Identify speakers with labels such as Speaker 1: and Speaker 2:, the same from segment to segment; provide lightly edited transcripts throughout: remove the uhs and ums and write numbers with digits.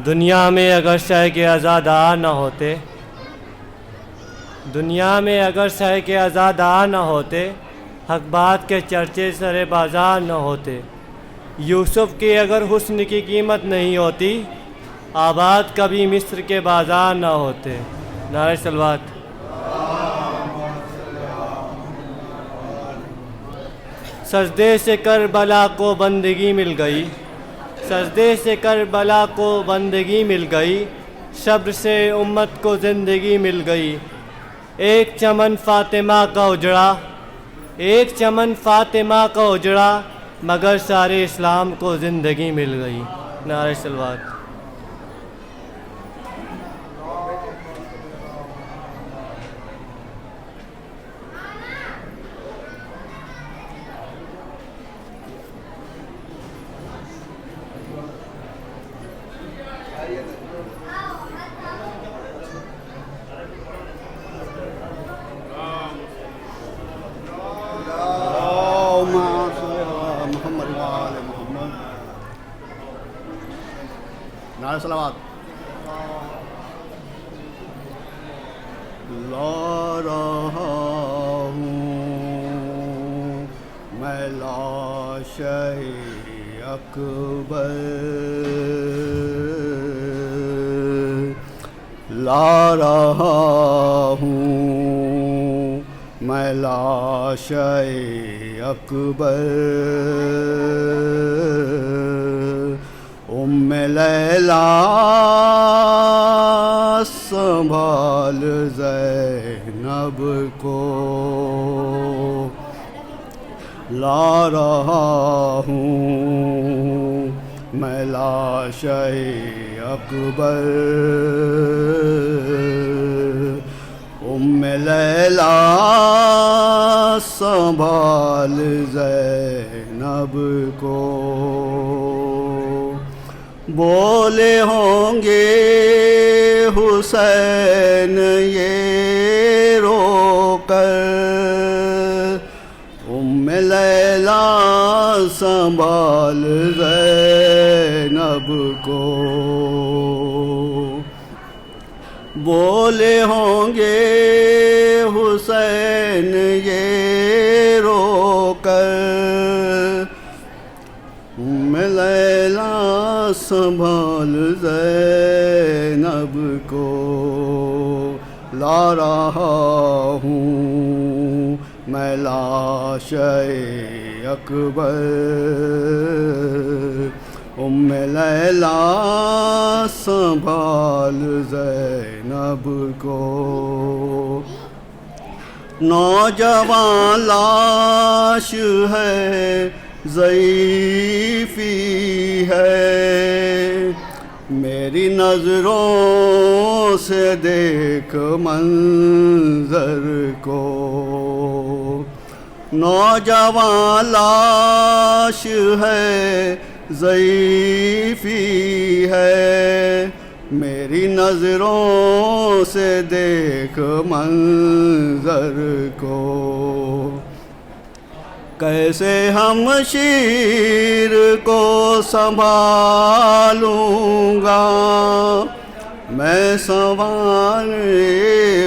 Speaker 1: دنیا میں اگر شہ کے آزادار نہ ہوتے، دنیا میں اگر شہ کے آزادار نہ ہوتے، حق بات کے چرچے سر بازار نہ ہوتے، یوسف کے اگر حسن کی قیمت نہیں ہوتی، آباد کبھی مصر کے بازار نہ ہوتے۔ نعرہ صلوات۔ سجدے سے کربلا کو بندگی مل گئی، سجدے سے کربلا کو بندگی مل گئی، صبر سے امت کو زندگی مل گئی۔ ایک چمن فاطمہ کا اجڑا، ایک چمن فاطمہ کا اجڑا، مگر سارے اسلام کو زندگی مل گئی۔ نعرہ صلوات۔
Speaker 2: نعرہ صلوات۔ لا رہا ہوں میں لاش اکبر، لا رہا ہوں میں لاش اکبر، ام لیلا سنبھال زینب کو، لا رہا ہوں میں لاش اکبر، ام لیلا سنبھال زینب کو، بولے ہوں گے حسین یہ رو کر، ام لیلا سنبھال زینب کو، بولے ہوں گے حسین یہ رو کر، ام لیلا سنبھال زینب کو، لا رہا ہوں میں لاش اکبر، ام لیلا سنبھال زینب کو، نوجوان لاش ہے ضعیفی ہے، میری نظروں سے دیکھ منظر کو، نوجوان لاش ہے ضعیفی ہے، میری نظروں سے دیکھ منظر کو، کیسے ہم شیر کو سنبھالوں گا، میں سنبھالے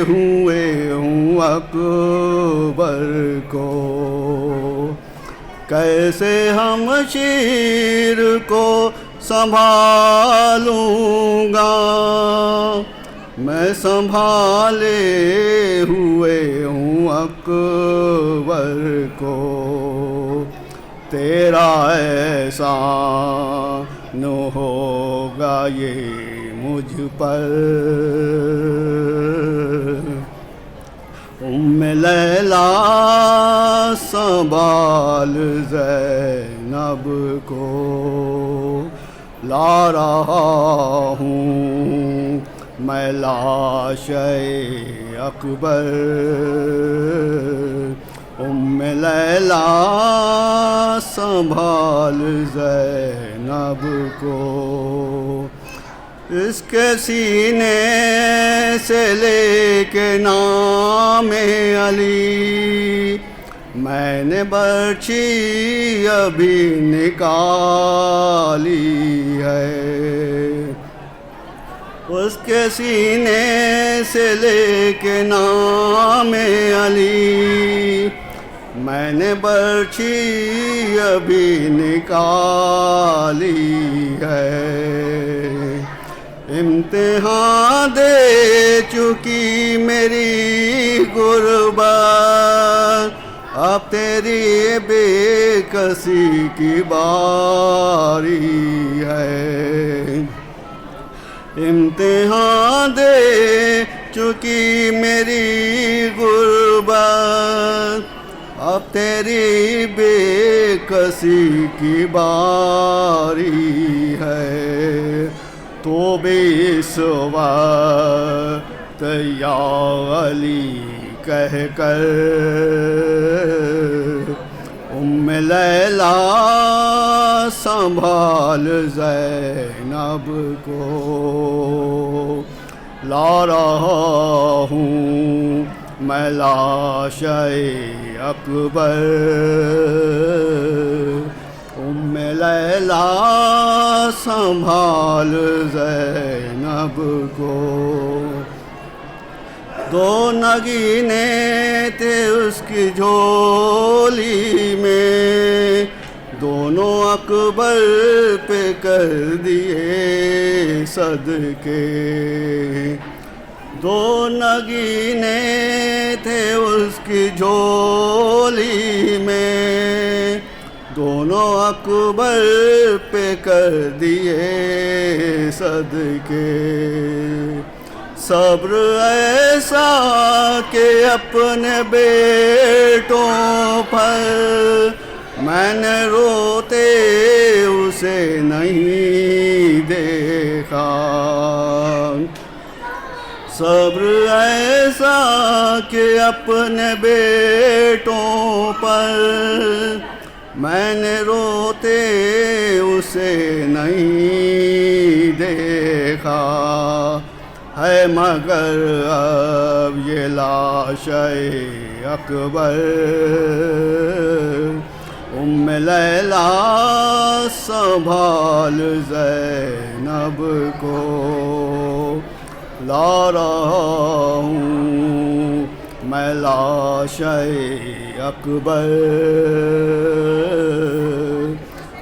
Speaker 2: ہوئے ہوں اکبر کو، کیسے ہم شیر کو سنبھالوں گا، میں سنبھالے ہوئے ہوں اکبر کو، تیرا احسان ہوگا یہ مجھ پر، ام لیلا سنبھال زینب کو، لا رہا ہوں میں لاش اکبر، ام لیلا سنبھال زینب کو، اس کے سینے سے لے کے نام علی میں نے برچھی ابھی نکالی ہے، اس کے سینے سے لے کے نام علی میں نے برچھی ابھی نکالی ہے، امتحان دے چکی میری غربت اب تیری بے کسی کی باری ہے، امتحان دے چکی میری غربت اب تیری بے کسی کی باری ہے، تو بھی اس وقت یا علی کہہ کر ام لیلا سنبھال زینب کو لا رہا ہوں میں لاشِ اکبر، ام لیلا سنبھال زینب کو، دو نگینے تھے اس کی جھولی میں، دونوں اکبر پہ کر دیے صدقے، دو نگینے تھے اس کی جھولی میں، دونوں اکبر پہ کر دیے صدقے، صبر ایسا کہ اپنے بیٹوں پر میں نے روتے اسے نہیں دیکھا، صبر ایسا کہ اپنے بیٹوں پر میں نے روتے اسے نہیں دیکھا، ہے مگر اب یہ لاشِ اکبر، ام لیلا سنبھال زینب کو لا رہا ہوں میں لاشِ اکبر،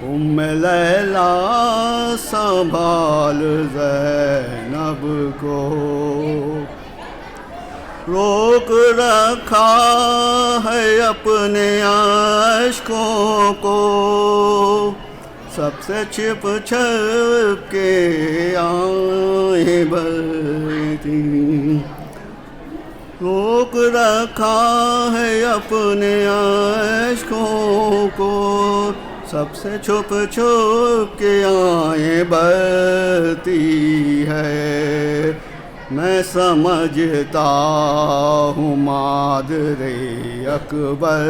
Speaker 2: ام لیلا سنبھال زینب کو، روک رکھا ہے اپنے اشکوں کو، سب سے چھپ چھپ کے آئیں بھرتی، روک رکھا ہے اپنے اشکوں کو، سب سے چھپ چھپ کے آئیں بھرتی ہے، میں سمجھتا ہوں مادر اکبر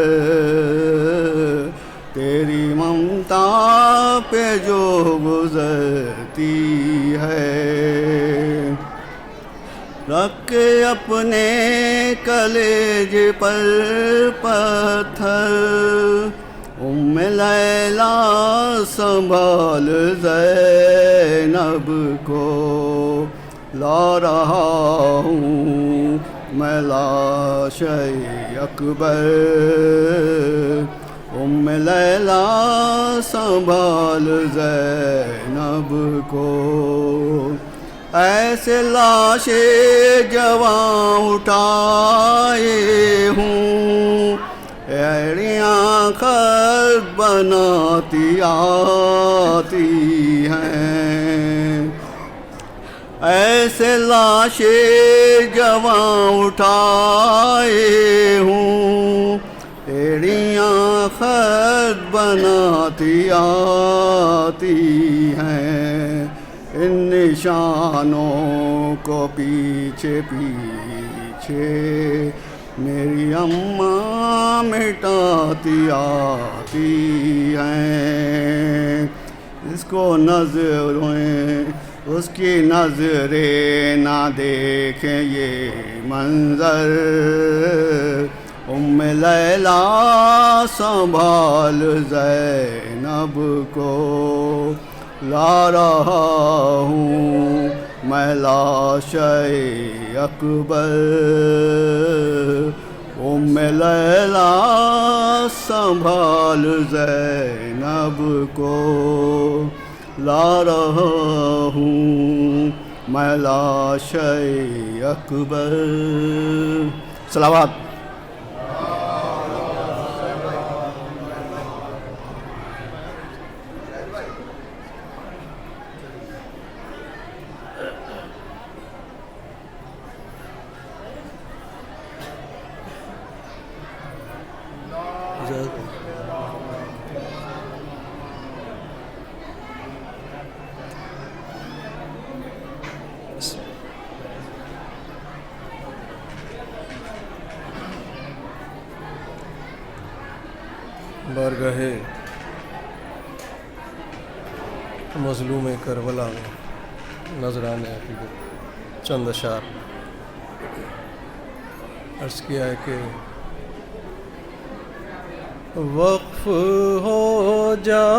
Speaker 2: تیری ممتا پہ جو گزرتی ہے، رکھ کے اپنے کلیجے پر پتھر ام لیلا سنبھال زینب کو لا رہا ہوں میں لاشِ اکبر، ام لیلا سنبھال زینب کو، ایسے لاشِ جواں اٹھائے ہوں ایڑیاں خط بناتی آتی ہیں، ایسے لاشِ جواں اٹھائے ہوں ایڑیاں خط بناتی آتی ہیں، ان نشانوں کو پیچھے پیچھے میری اماں مٹاتی آتی ہیں، اس کو نظریں اس کی نظریں نہ دیکھیں یہ منظر، ام لیلا سنبھال زینب کو، لا رہا ہوں میں لاشِ اکبر، ام لیلا سنبھال زینب کو، لا رہا ہوں میں لاشِ اکبر۔ صلوات۔
Speaker 3: بارگاہ مظلوم کربلا میں نذرانِ عقیدت چند اشعار عرض کیا ہے کہ وقف ہو جائیے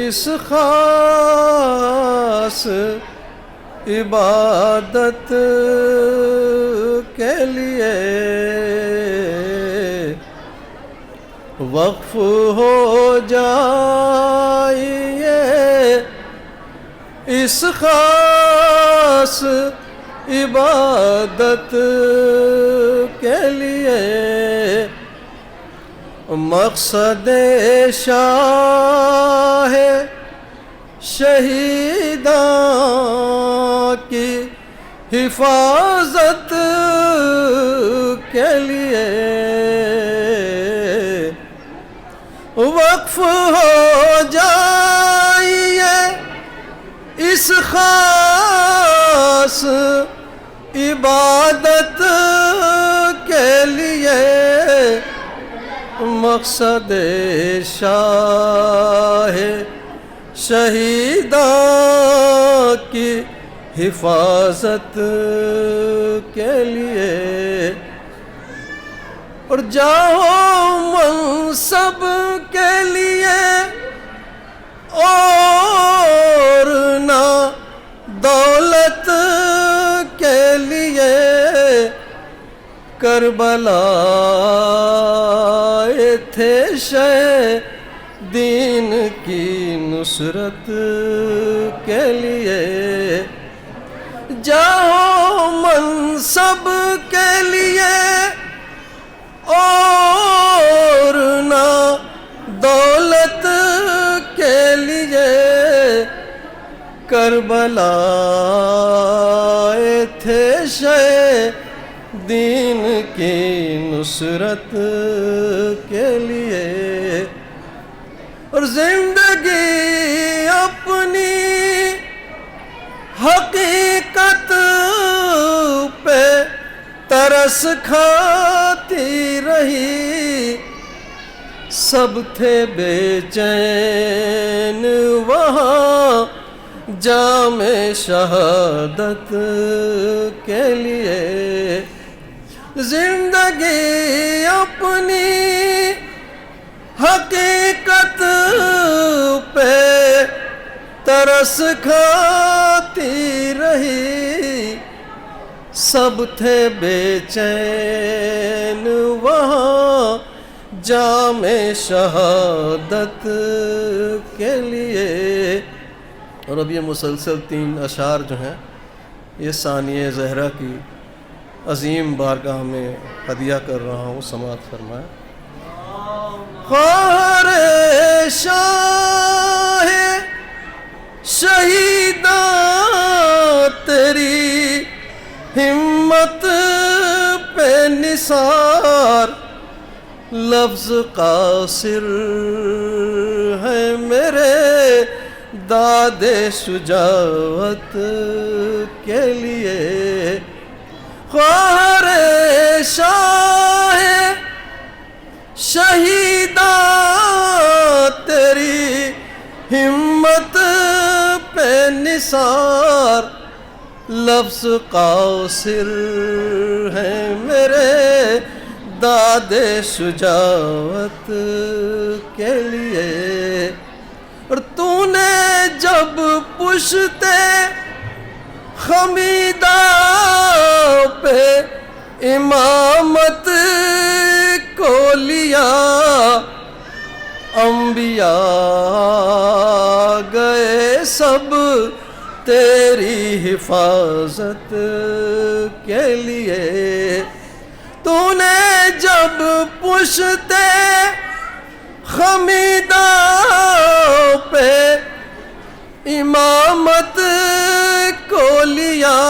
Speaker 3: اس خاص عبادت کے لیے، وقف ہو جائیے اس خاص عبادت کے لیے، مقصد شاہ شہیداں کی حفاظت کے لیے، وقف ہو جائیے اس خاص عبادت کے لیے، مقصد شاہ شہیداں کی حفاظت کے لیے، اور جاؤ منصب کے لیے اور نہ دولت کے لیے، کربلا تھے شہ دین کی نصرت کے لیے، جاؤ منصب کے لیے اور نہ دولت کے لیے، کربلا تھے شہ دین کی نصرت کے لیے، اور زندگی اپنی حقیقت پہ ترس کھاتی رہی، سب تھے بے چین وہاں جام شہادت کے لیے، زندگی اپنی حقیقت پہ ترس کھاتی رہی، سب تھے بے چین وہاں جام شہادت کے لیے۔ اور اب یہ مسلسل 3 اشعار جو ہیں یہ ثانیہ زہرا کی عظیم بارگاہ میں ہدیہ کر رہا ہوں، سماعت فرمائیں۔ خواہر شاہ شہیداں تیری ہمت پہ نثار، لفظ قاصر ہے میرے داد شجاعت کے لیے، خواہر شاہ شہیداں تیری نثار لفظ قاصر ہیں میرے داد شجاعت کے لیے. اور تو نے جب پشتے خمیدہ پہ امامت کو لیا انبیاء گئے سب تیری حفاظت کے لیے. تو نے جب پشتے خمیدہ پہ امامت کو لیا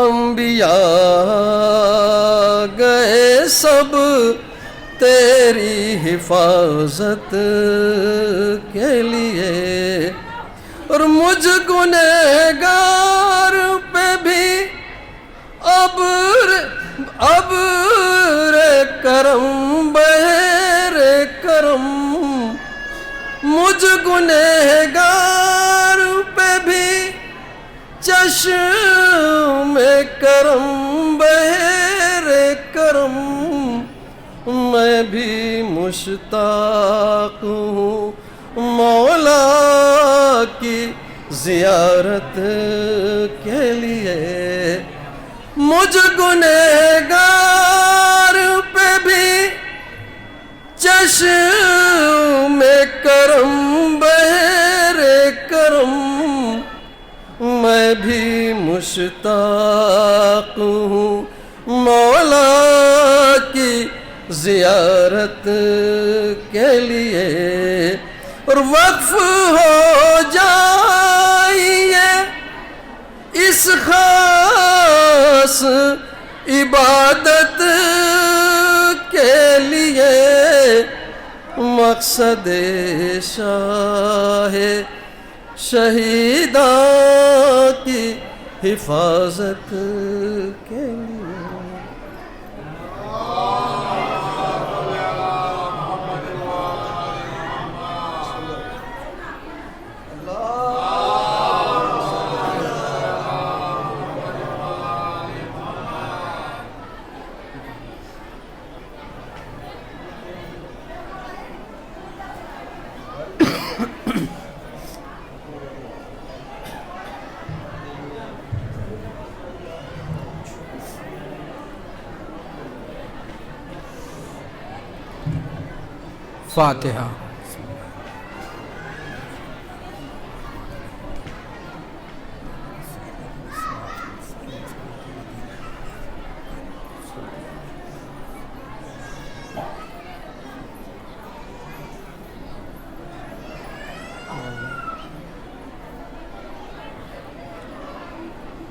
Speaker 3: انبیاء گئے سب تیری حفاظت کے لیے. اور مجھ گنہگار پہ بھی اب کرم بہر کرم. مجھ گنہگار پہ بھی چشم کرم بہر کرم. میں بھی مشتاق ہوں مولا کی زیارت کے لیے. مجھ گنہگار پہ بھی چشم کرم بہر کرم. میں بھی مشتاق ہوں مولا کی زیارت کے لیے. اور وقف ہو جائیے اس خاص عبادت کے لیے. مقصد شاہ شہیداں کی حفاظت کے لیے.
Speaker 4: فاتحہ.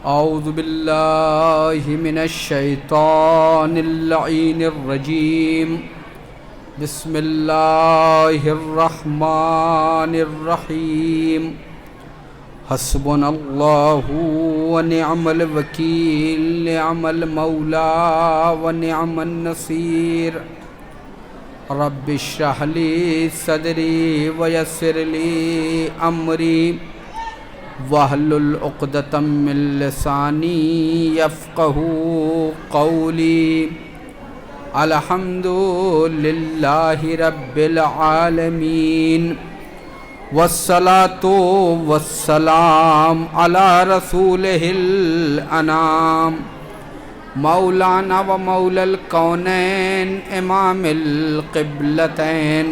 Speaker 4: اعوذ باللہ من الشیطان اللعین الرجیم. بسم اللہ الرحمن الرحیم. حسبنا اللہ ونعم الوکیل نعم المولا ونعم النصیر. رب اشرح لی صدری ویسر لی امری واحلل عقدۃ من لسانی یفقہوا قولی. الحمد للہ رب العالمین والصلاة والسلام علی رسولہ الانام مولانا و مولا الکونین امام القبلتین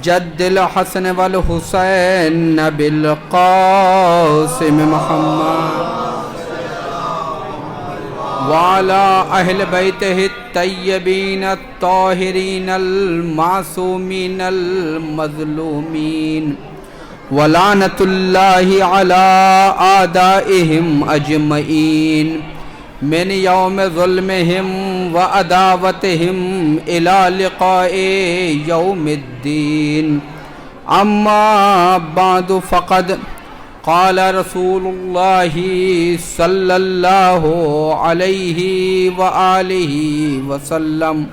Speaker 4: جد الحسن والحسین نبی القاسم محمد وعلى أهل بيته الطيبين الطاهرين المعصومين المظلومين ولعنة الله على أعدائهم أجمعين من يوم ظلمهم وعداوتهم إلى لقاء يوم الدين. أما بعد فقد قال رسول اللہ صلی اللہ علیہ وآلہ وسلم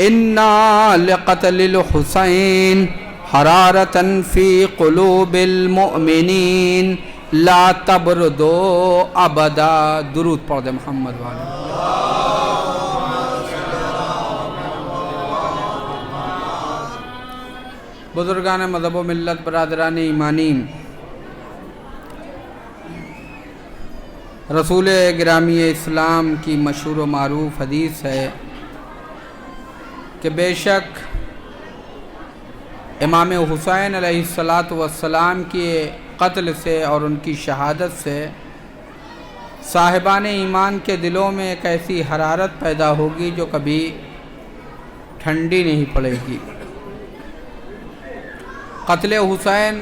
Speaker 4: انا لقتل الحسین حرارتن فی قلوب المؤمنین لا تبردو ابدا. درود پڑھ دے محمد والے. بزرگان مذہب و ملت، برادران ایمانی، رسول گرامی اسلام کی مشہور و معروف حدیث ہے کہ بے شک امام حسین علیہ السلام کے قتل سے اور ان کی شہادت سے صاحبان ایمان کے دلوں میں ایک ایسی حرارت پیدا ہوگی جو کبھی ٹھنڈی نہیں پڑے گی. قتل حسین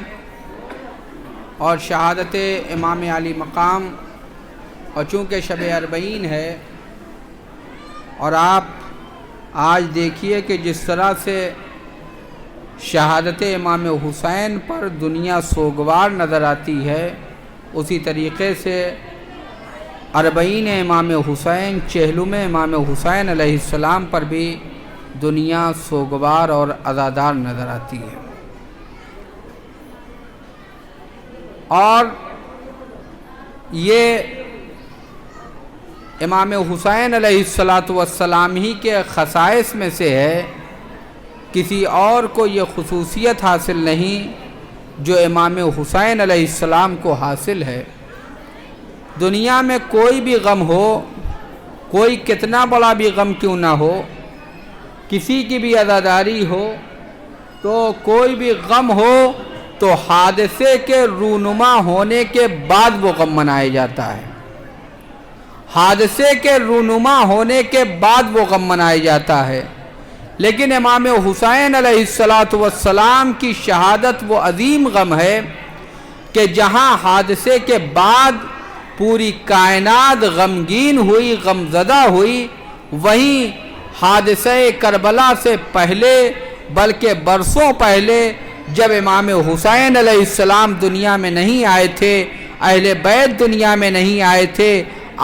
Speaker 4: اور شہادت امام علی مقام، اور چونکہ شب اربعین ہے، اور آپ آج دیکھیے کہ جس طرح سے شہادت امام حسین پر دنیا سوگوار نظر آتی ہے، اسی طریقے سے اربعین امام حسین، چہلم امام حسین علیہ السلام پر بھی دنیا سوگوار اور عزادار نظر آتی ہے. اور یہ امام حسین علیہ السلام ہی کے خصائص میں سے ہے. کسی اور کو یہ خصوصیت حاصل نہیں جو امام حسین علیہ السلام کو حاصل ہے. دنیا میں کوئی بھی غم ہو، کوئی کتنا بڑا بھی غم کیوں نہ ہو، کسی کی بھی عزاداری ہو، تو کوئی بھی غم ہو تو حادثے کے رونما ہونے کے بعد وہ غم منایا جاتا ہے. حادثے کے رونما ہونے کے بعد وہ غم منایا جاتا ہے. لیکن امام حسین علیہ السلام کی شہادت وہ عظیم غم ہے کہ جہاں حادثے کے بعد پوری کائنات غمگین ہوئی، غمزدہ ہوئی، وہیں حادثہ کربلا سے پہلے بلکہ برسوں پہلے جب امام حسین علیہ السلام دنیا میں نہیں آئے تھے، اہل بیت دنیا میں نہیں آئے تھے،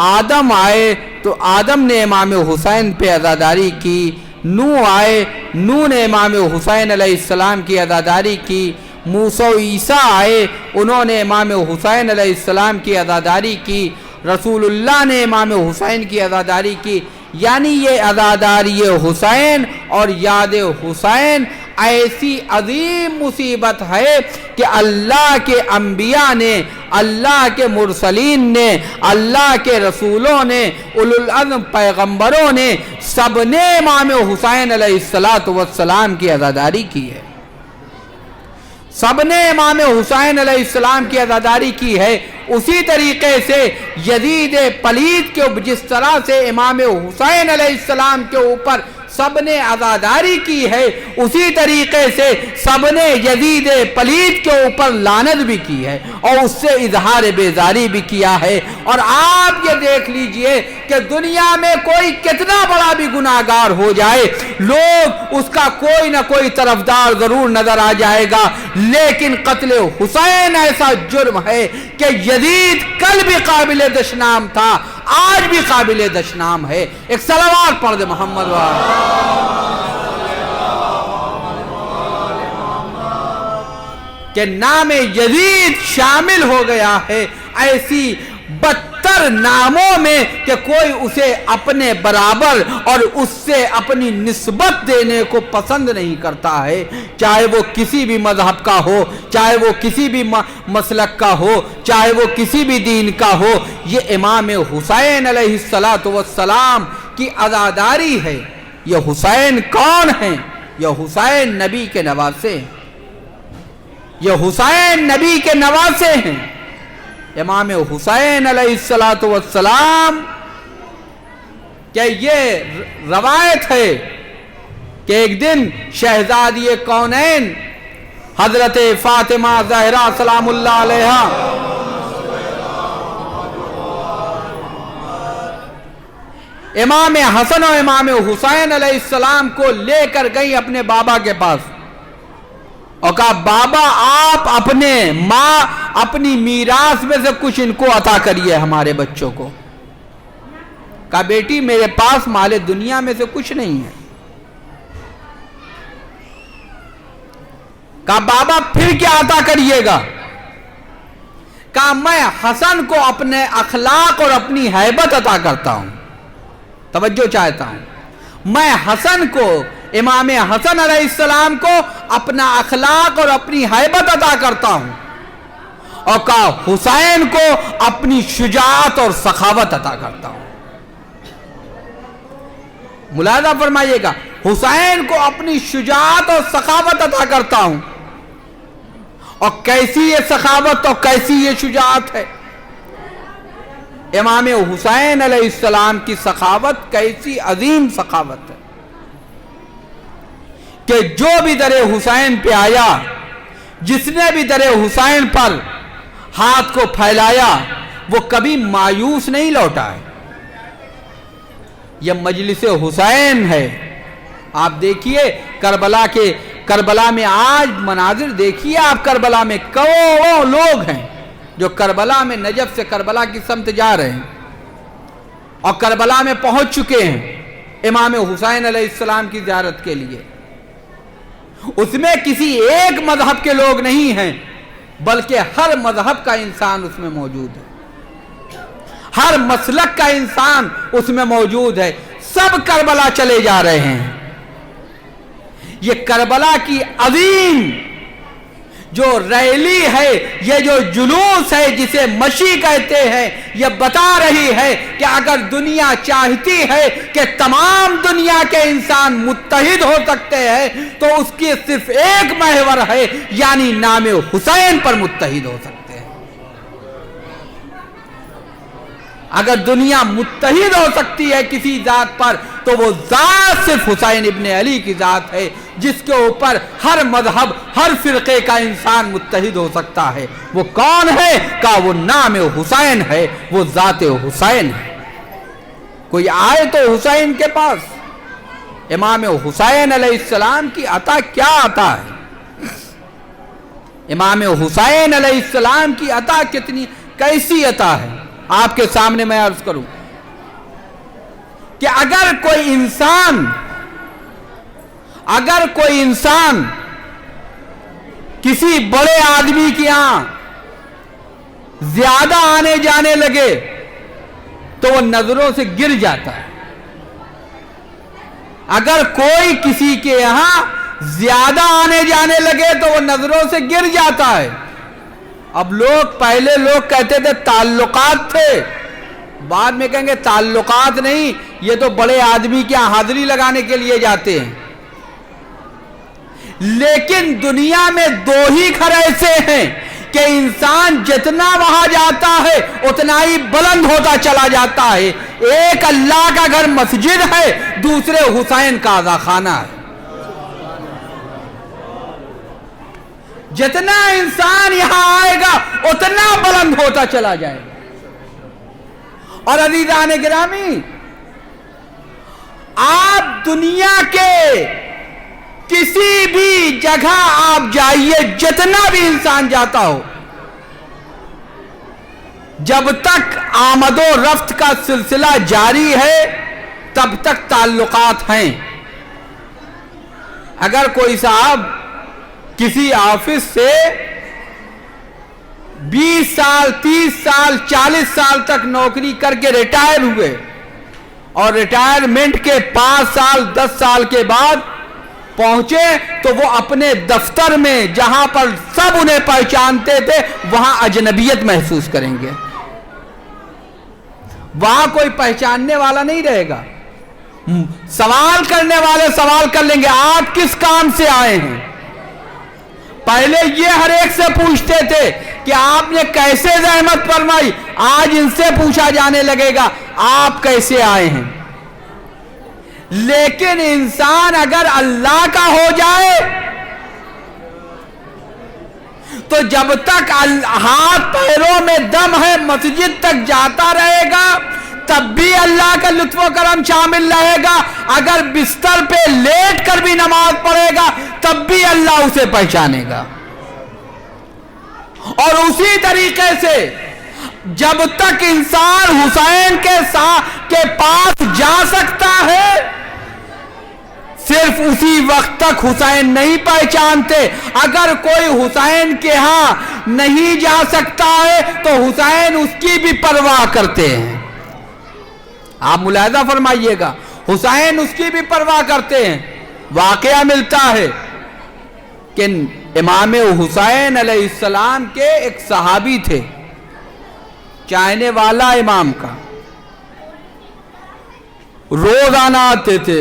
Speaker 4: آدم آئے تو آدم نے امام حسین پہ عزاداری کی، نوح آئے، نوح نے امام حسین علیہ السلام کی عزاداری کی، موسیٰ و عیسیٰ آئے، انہوں نے امام حسین علیہ السلام کی عزاداری کی، رسول اللہ نے امام حسین کی عزاداری کی. یعنی یہ عزاداری حسین اور یاد حسین ایسی عظیم مصیبت ہے کہ اللہ کے انبیاء نے، اللہ کے مرسلین نے، اللہ کے رسولوں نے، اولو العزم پیغمبروں نے، سب نے امام حسین علیہ السلام کی عزاداری کی ہے. سب نے امام حسین علیہ السلام کی عزاداری کی ہے. اسی طریقے سے یزید پلید کے جس طرح سے امام حسین علیہ السلام کے اوپر سب نے عزاداری کی ہے، اسی طریقے سے سب نے یزید پلید کے اوپر لعنت بھی کی ہے اور اس سے اظہار بیزاری بھی کیا ہے. اور آپ یہ دیکھ لیجئے کہ دنیا میں کوئی کتنا بڑا بھی گناہگار ہو جائے، لوگ اس کا کوئی نہ کوئی طرفدار ضرور نظر آ جائے گا. لیکن قتل حسین ایسا جرم ہے کہ یزید کل بھی قابل دشنام تھا، آج بھی قابل دشنام ہے. ایک صلوات پڑھ دے محمد والے. کہ نام یزید شامل ہو گیا ہے ایسی بدتر ناموں میں کہ کوئی اسے اپنے برابر اور اس سے اپنی نسبت دینے کو پسند نہیں کرتا ہے، چاہے وہ کسی بھی مذہب کا ہو، چاہے وہ کسی بھی مسلک کا ہو، چاہے وہ کسی بھی دین کا ہو. یہ امام حسین علیہ السلام کی عزاداری ہے. یہ حسین کون ہیں؟ یہ حسین نبی کے نواسے ہیں. یہ حسین نبی کے نواسے ہیں. امام حسین علیہ السلام کہ یہ روایت ہے کہ ایک دن شہزادی کونین حضرت فاطمہ زہرا سلام اللہ علیہا امام حسن و امام حسین علیہ السلام کو لے کر گئی اپنے بابا کے پاس اور کہا بابا آپ اپنی میراث میں سے کچھ ان کو عطا کریے ہمارے بچوں کو. کہا بیٹی میرے پاس مال دنیا میں سے کچھ نہیں ہے. کہا بابا پھر کیا عطا کریے گا؟ کہا میں حسن کو اپنے اخلاق اور اپنی ہیبت عطا کرتا ہوں. توجہ چاہتا ہوں، میں حسن کو، امام حسن علیہ السلام کو اپنا اخلاق اور اپنی ہیبت عطا کرتا ہوں. اور کہا حسین کو اپنی شجاعت اور سخاوت عطا کرتا ہوں. ملاحظہ فرمائیے گا، حسین کو اپنی شجاعت اور سخاوت عطا کرتا ہوں. اور کیسی یہ سخاوت اور کیسی یہ شجاعت ہے؟ امام حسین علیہ السلام کی سخاوت کیسی عظیم سخاوت ہے کہ جو بھی در حسین پہ آیا، جس نے بھی در حسین پر ہاتھ کو پھیلایا، وہ کبھی مایوس نہیں لوٹا ہے. یہ مجلس حسین ہے. آپ دیکھیے کربلا میں آج مناظر دیکھیے آپ. کربلا میں کروڑوں لوگ ہیں جو کربلا میں نجف سے کربلا کی سمت جا رہے ہیں اور کربلا میں پہنچ چکے ہیں امام حسین علیہ السلام کی زیارت کے لیے. اس میں کسی ایک مذہب کے لوگ نہیں ہیں، بلکہ ہر مذہب کا انسان اس میں موجود ہے، ہر مسلک کا انسان اس میں موجود ہے. سب کربلا چلے جا رہے ہیں. یہ کربلا کی عظیم جو ریلی ہے، یہ جو جلوس ہے جسے مشی کہتے ہیں، یہ بتا رہی ہے کہ اگر دنیا چاہتی ہے کہ تمام دنیا کے انسان متحد ہو سکتے ہیں تو اس کی صرف ایک محور ہے، یعنی نام حسین پر متحد ہو سکتے ہیں. اگر دنیا متحد ہو سکتی ہے کسی ذات پر تو وہ ذات صرف حسین ابن علی کی ذات ہے، جس کے اوپر ہر مذہب، ہر فرقے کا انسان متحد ہو سکتا ہے. وہ کون ہے؟ کہا وہ نام حسین ہے، وہ ذات حسین ہے. کوئی آئے تو حسین کے پاس، امام حسین علیہ السلام کی عطا کیا عطا ہے؟ امام حسین علیہ السلام کی عطا کیسی عطا ہے؟ آپ کے سامنے میں عرض کروں کہ اگر کوئی انسان کسی بڑے آدمی کی یہاں زیادہ آنے جانے لگے تو وہ نظروں سے گر جاتا ہے. اگر کوئی کسی کے یہاں زیادہ آنے جانے لگے تو وہ نظروں سے گر جاتا ہے. اب پہلے لوگ کہتے تھے تعلقات تھے، بعد میں کہیں گے تعلقات نہیں، یہ تو بڑے آدمی کی حاضری لگانے کے لیے جاتے ہیں. لیکن دنیا میں دو ہی گھر ایسے ہیں کہ انسان جتنا وہاں جاتا ہے اتنا ہی بلند ہوتا چلا جاتا ہے. ایک اللہ کا گھر مسجد ہے، دوسرے حسین کا عزا خانہ ہے. جتنا انسان یہاں آئے گا اتنا بلند ہوتا چلا جائے گا. اور عزیزان گرامی، آپ دنیا کے کسی بھی جگہ آپ جائیے، جتنا بھی انسان جاتا ہو، جب تک آمد و رفت کا سلسلہ جاری ہے تب تک تعلقات ہیں. اگر کوئی صاحب کسی آفس سے 20 سال 30 سال 40 سال تک نوکری کر کے ریٹائر ہوئے اور ریٹائرمنٹ کے 5 سال 10 سال کے بعد پہنچے تو وہ اپنے دفتر میں جہاں پر سب انہیں پہچانتے تھے وہاں اجنبیت محسوس کریں گے. وہاں کوئی پہچاننے والا نہیں رہے گا. سوال کرنے والے سوال کر لیں گے آپ کس کام سے آئے ہیں. پہلے یہ ہر ایک سے پوچھتے تھے کہ آپ نے کیسے زحمت فرمائی، آج ان سے پوچھا جانے لگے گا آپ کیسے آئے ہیں. لیکن انسان اگر اللہ کا ہو جائے تو جب تک ہاتھ پیروں میں دم ہے مسجد تک جاتا رہے گا، تب بھی اللہ کا لطف و کرم شامل رہے گا. اگر بستر پہ لیٹ کر بھی نماز پڑھے گا تب بھی اللہ اسے پہچانے گا. اور اسی طریقے سے جب تک انسان حسین کے پاس جا سکتا ہے صرف اسی وقت تک حسین نہیں پہچانتے. اگر کوئی حسین کے ہاں نہیں جا سکتا ہے تو حسین اس کی بھی پرواہ کرتے ہیں. آپ ملاحظہ فرمائیے گا, حسین اس کی بھی پرواہ کرتے ہیں. واقعہ ملتا ہے کہ امام حسین علیہ السلام کے ایک صحابی تھے, چاہنے والا امام کا, روزانہ آتے تھے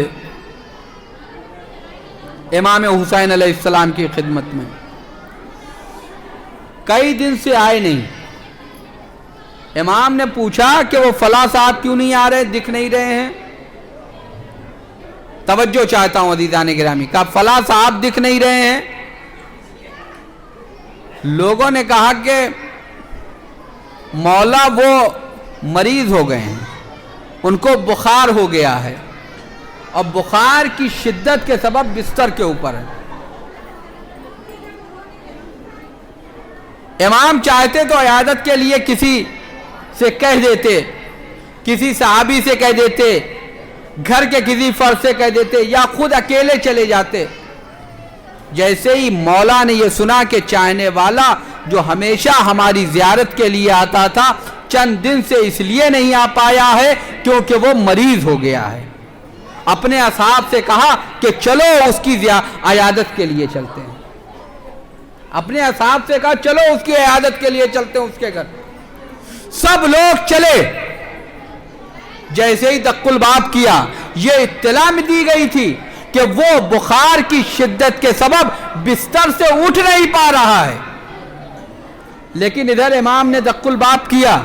Speaker 4: امام حسین علیہ السلام کی خدمت میں. کئی دن سے آئے نہیں. امام نے پوچھا کہ وہ فلاں صاحب کیوں نہیں آ رہے, دکھ نہیں رہے ہیں. توجہ چاہتا ہوں عزیزان گرامی, کہا فلاں صاحب دکھ نہیں رہے ہیں. لوگوں نے کہا کہ مولا وہ مریض ہو گئے ہیں, ان کو بخار ہو گیا ہے اور بخار کی شدت کے سبب بستر کے اوپر ہے. امام چاہتے تو عیادت کے لیے کسی سے کہہ دیتے, کسی صحابی سے کہہ دیتے, گھر کے کسی فرد سے کہہ دیتے, یا خود اکیلے چلے جاتے. جیسے ہی مولا نے یہ سنا کہ چاہنے والا جو ہمیشہ ہماری زیارت کے لیے آتا تھا چند دن سے اس لیے نہیں آ پایا ہے کیونکہ وہ مریض ہو گیا ہے, اپنے اصحاب سے کہا کہ چلو اس کی عیادت کے لیے چلتے ہیں. اپنے اصحاب سے کہا چلو اس کی عیادت کے لیے چلتے ہیں اس کے گھر. سب لوگ چلے. جیسے ہی دق الباب کیا, یہ اطلاع میں دی گئی تھی کہ وہ بخار کی شدت کے سبب بستر سے اٹھ نہیں پا رہا ہے. لیکن ادھر امام نے دق الباب کیا.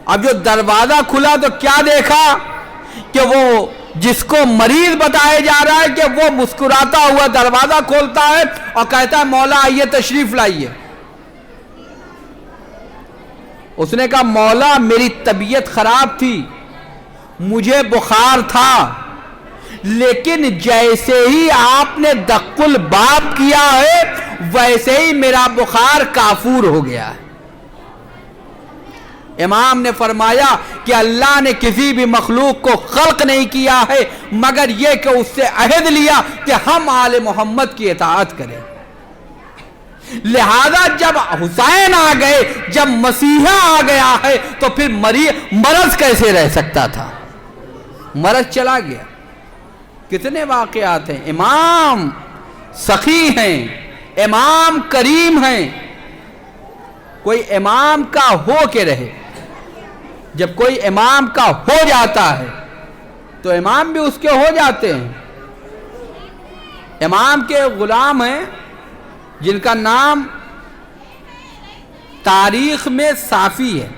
Speaker 4: اب جو دروازہ کھلا تو کیا دیکھا کہ وہ جس کو مریض بتایا جا رہا ہے کہ وہ مسکراتا ہوا دروازہ کھولتا ہے اور کہتا ہے مولا آئیے تشریف لائیے. اس نے کہا مولا میری طبیعت خراب تھی, مجھے بخار تھا, لیکن جیسے ہی آپ نے دق الباب کیا ہے ویسے ہی میرا بخار کافور ہو گیا ہے. امام نے فرمایا کہ اللہ نے کسی بھی مخلوق کو خلق نہیں کیا ہے مگر یہ کہ اس سے عہد لیا کہ ہم آل محمد کی اطاعت کریں. لہذا جب حسین آ گئے, جب مسیحا آ گیا ہے تو پھر مرض کیسے رہ سکتا تھا؟ مرض چلا گیا. کتنے واقعات ہیں. امام سخی ہیں, امام کریم ہیں. کوئی امام کا ہو کے رہے, جب کوئی امام کا ہو جاتا ہے تو امام بھی اس کے ہو جاتے ہیں. امام کے غلام ہیں جن کا نام تاریخ میں صافی ہے.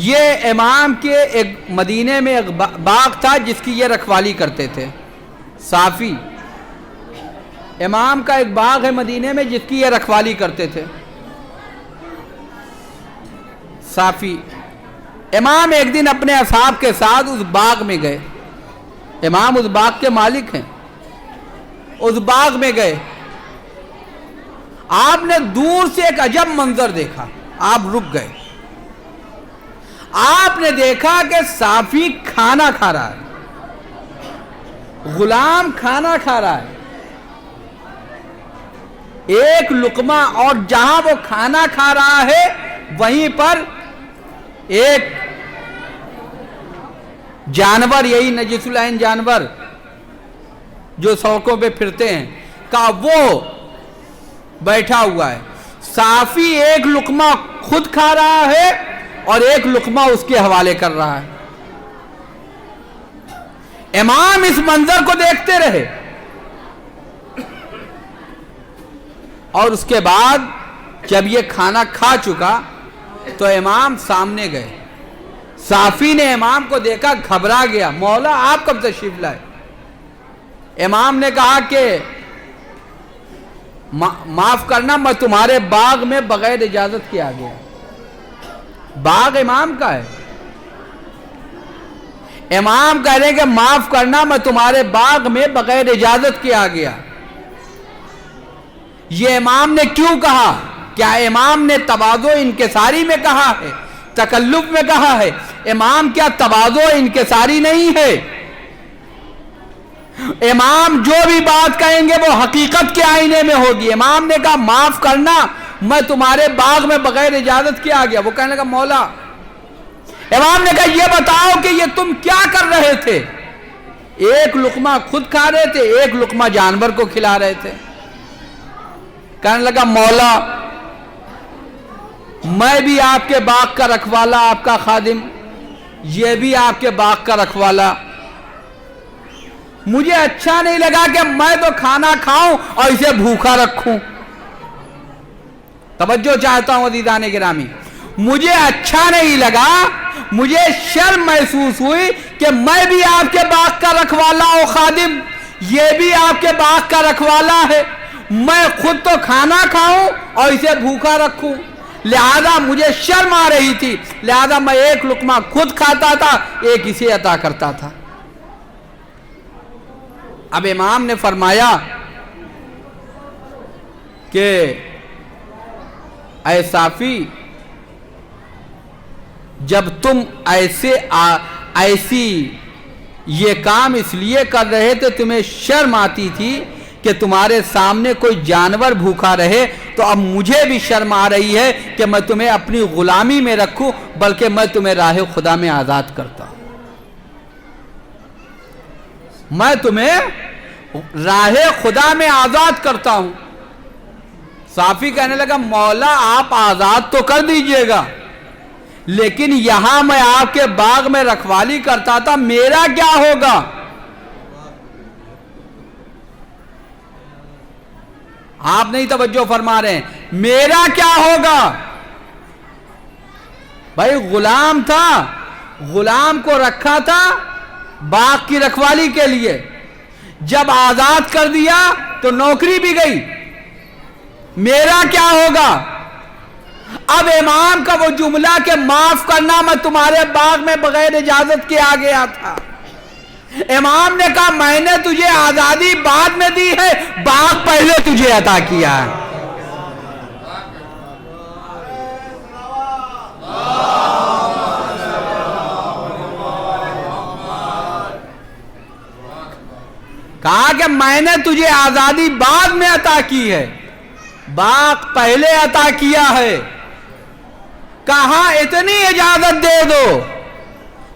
Speaker 4: یہ امام کے ایک مدینے میں ایک باغ تھا جس کی یہ رکھوالی کرتے تھے. صافی امام کا ایک باغ ہے مدینے میں جس کی یہ رکھوالی کرتے تھے. صافی امام ایک دن اپنے اصحاب کے ساتھ اس باغ میں گئے. امام اس باغ کے مالک ہیں. اس باغ میں گئے, آپ نے دور سے ایک عجب منظر دیکھا. آپ رک گئے. آپ نے دیکھا کہ صافی کھانا کھا رہا ہے, غلام کھانا کھا رہا ہے. ایک لقمہ, اور جہاں وہ کھانا کھا رہا ہے وہیں پر ایک جانور, یہی نجس العین جانور جو سڑکوں پہ پھرتے ہیں, کا وہ بیٹھا ہوا ہے. صافی ایک لقمہ خود کھا رہا ہے اور ایک لقمہ اس کے حوالے کر رہا ہے. امام اس منظر کو دیکھتے رہے اور اس کے بعد جب یہ کھانا کھا چکا تو امام سامنے گئے. صافی نے امام کو دیکھا, گھبرا گیا. مولا آپ کب تشریف لائے؟ امام نے کہا کہ معاف کرنا, میں تمہارے باغ میں بغیر اجازت کے آ گیا. باغ امام کا ہے. امام کہہ رہے ہیں کہ معاف کرنا, میں تمہارے باغ میں بغیر اجازت کے آ گیا. یہ امام نے کیوں کہا؟ کیا امام نے تواضع انکساری میں کہا ہے, تکلف میں کہا ہے؟ امام کیا تواضع انکساری نہیں ہے؟ امام جو بھی بات کہیں گے وہ حقیقت کے آئینے میں ہوگی۔ امام نے کہا معاف کرنا، میں تمہارے باغ میں بغیر اجازت کے آ گیا۔ وہ کہنے لگا مولا، امام نے کہا یہ بتاؤ کہ یہ تم کیا کر رہے تھے؟ ایک لقمہ خود کھا رہے تھے، ایک لقمہ جانور کو کھلا رہے تھے۔ کہنے لگا مولا، میں بھی آپ کے باغ کا رکھوالا، آپ کا خادم، یہ بھی آپ کے باغ کا رکھوالا، مجھے اچھا نہیں لگا کہ میں تو کھانا کھاؤں اور اسے بھوکا رکھوں۔ توجہ چاہتا ہوں عزیزان گرامی، مجھے اچھا نہیں لگا، مجھے شرم محسوس ہوئی کہ میں بھی آپ کے باغ کا رکھوالا اور خادم، یہ بھی آپ کے باغ کا رکھوالا ہے، میں خود تو کھانا کھاؤں اور اسے بھوکا رکھوں، لہذا مجھے شرم آ رہی تھی، لہذا میں ایک لقمہ خود کھاتا تھا، ایک اسے عطا کرتا تھا۔ اب امام نے فرمایا کہ اے صافی، جب تم ایسی یہ کام اس لیے کر رہے تھے، تمہیں شرم آتی تھی کہ تمہارے سامنے کوئی جانور بھوکا رہے، تو اب مجھے بھی شرم آ رہی ہے کہ میں تمہیں اپنی غلامی میں رکھوں، بلکہ میں تمہیں راہ خدا میں آزاد کرتا ہوں۔ میں تمہیں راہ خدا میں آزاد کرتا ہوں۔ صافی کہنے لگا مولا آپ آزاد تو کر دیجئے گا، لیکن یہاں میں آپ کے باغ میں رکھوالی کرتا تھا، میرا کیا ہوگا؟ آپ نہیں توجہ فرما رہے ہیں، میرا کیا ہوگا؟ بھائی غلام تھا، غلام کو رکھا تھا باغ کی رکھوالی کے لیے، جب آزاد کر دیا تو نوکری بھی گئی، میرا کیا ہوگا؟ اب امام کا وہ جملہ کہ معاف کرنا، میں تمہارے باغ میں بغیر اجازت کے آ گیا تھا، امام نے کہا میں نے تجھے آزادی بعد میں دی ہے، باغ پہلے تجھے عطا کیا ہے۔ کہا کہ میں نے تجھے آزادی بعد میں عطا کی ہے، باغ پہلے عطا کیا ہے۔ کہا اتنی اجازت دے دو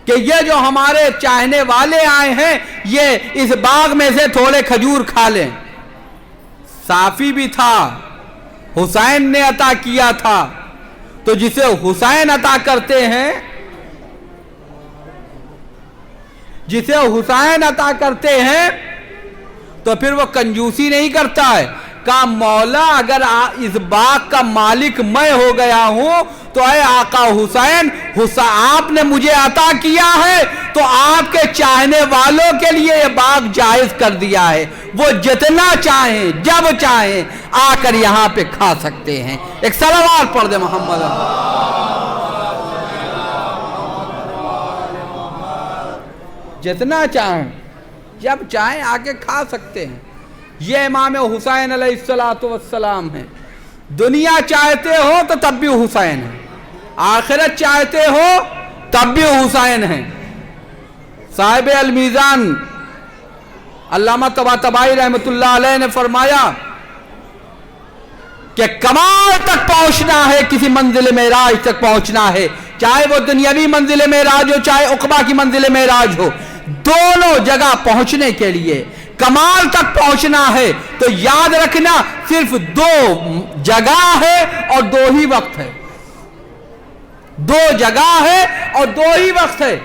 Speaker 4: کہ یہ جو ہمارے چاہنے والے آئے ہیں یہ اس باغ میں سے تھوڑے کھجور کھا لیں۔ صافی بھی تھا، حسین نے عطا کیا تھا، تو جسے حسین عطا کرتے ہیں، جسے حسین عطا کرتے ہیں تو پھر وہ کنجوسی نہیں کرتا ہے۔ کہا مولا اگر اس باغ کا مالک میں ہو گیا ہوں تو اے آقا حسین، آپ نے مجھے عطا کیا ہے تو آپ کے چاہنے والوں کے لیے یہ باغ جائز کر دیا ہے، وہ جتنا چاہیں جب چاہیں آ کر یہاں پہ کھا سکتے ہیں۔ ایک صلوات پڑھ دے محمد۔ جتنا چاہیں جب چاہیں آ کے کھا سکتے ہیں۔ یہ امام حسین علیہ السلام ہیں۔ دنیا چاہتے ہو تو تب بھی حسین ہیں، آخرت چاہتے ہو تب بھی حسین ہیں۔ صاحب المیزان علامہ طباطبائی رحمۃ اللہ علیہ نے فرمایا کہ کمال تک پہنچنا ہے، کسی منزل معراج تک پہنچنا ہے، چاہے وہ دنیاوی منزل معراج ہو چاہے عقبہ کی منزل معراج ہو، دونوں جگہ پہنچنے کے لیے کمال تک پہنچنا ہے تو یاد رکھنا صرف دو جگہ ہے اور دو ہی وقت ہے، دو جگہ ہے اور دو ہی وقت ہے۔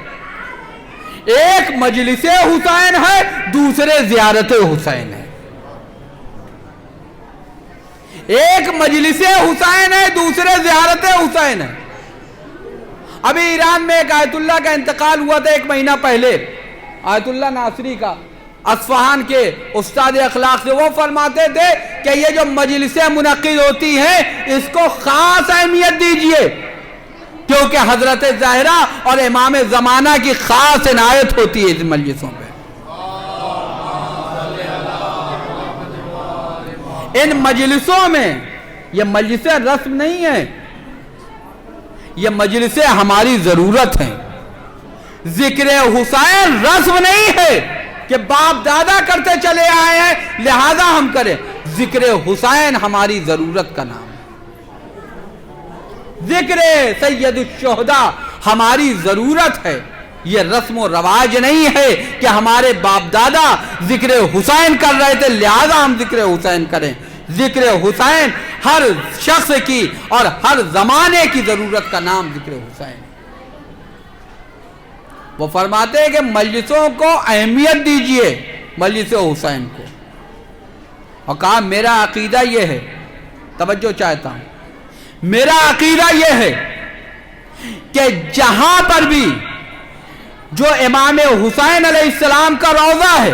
Speaker 4: ایک مجلس حسین ہے، دوسرے زیارت حسین ہے۔ ایک مجلس حسین ہے، دوسرے زیارت حسین ہے۔ ابھی ایران میں ایک آیت اللہ کا انتقال ہوا تھا 1 مہینہ پہلے، آیت اللہ ناصری کا، اصفہان کے استاد اخلاق سے۔ وہ فرماتے تھے کہ یہ جو مجلسیں منعقد ہوتی ہیں اس کو خاص اہمیت دیجئے، کیونکہ حضرت زہرا اور امام زمانہ کی خاص عنایت ہوتی ہے اس مجلسوں پہ۔ ان مجلسوں میں، یہ مجلسیں رسم نہیں ہیں، یہ مجلسیں ہماری ضرورت ہیں۔ ذکر حسین رسم نہیں ہے کہ باپ دادا کرتے چلے آئے ہیں لہذا ہم کریں. ذکر حسین ہماری ضرورت کا نام ہے. ذکر سید الشہداء ہماری ضرورت ہے. یہ رسم و رواج نہیں ہے کہ ہمارے باپ دادا ذکر حسین کر رہے تھے لہذا ہم ذکر حسین کریں. ذکر حسین ہر شخص کی اور ہر زمانے کی ضرورت کا نام ذکر حسین. وہ فرماتے ہیں کہ مجلسوں کو اہمیت دیجئے مجلس حسین کو. اور کہا میرا عقیدہ یہ ہے, توجہ چاہتا ہوں, میرا عقیدہ یہ ہے کہ جہاں پر بھی جو امام حسین علیہ السلام کا روضہ ہے,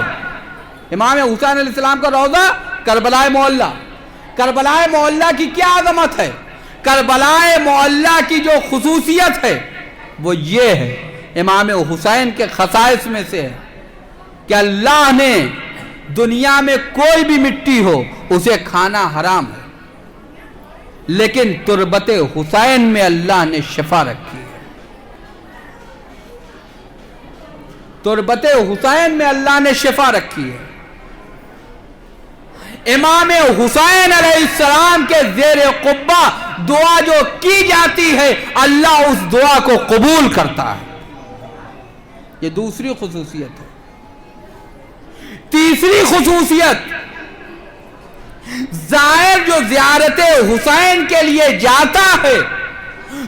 Speaker 4: امام حسین علیہ السلام کا روضہ کربلا معلیٰ, کربلا معلیٰ کی کیا عظمت ہے, کربلا معلیٰ کی جو خصوصیت ہے وہ یہ ہے, امام حسین کے خصائص میں سے ہے کہ اللہ نے دنیا میں کوئی بھی مٹی ہو اسے کھانا حرام ہے, لیکن تربت حسین میں اللہ نے شفا رکھی ہے. تربت حسین میں اللہ نے شفا رکھی ہے. امام حسین علیہ السلام کے زیر قبہ دعا جو کی جاتی ہے اللہ اس دعا کو قبول کرتا ہے. یہ دوسری خصوصیت ہے. تیسری خصوصیت, زائر جو زیارت حسین کے لیے جاتا ہے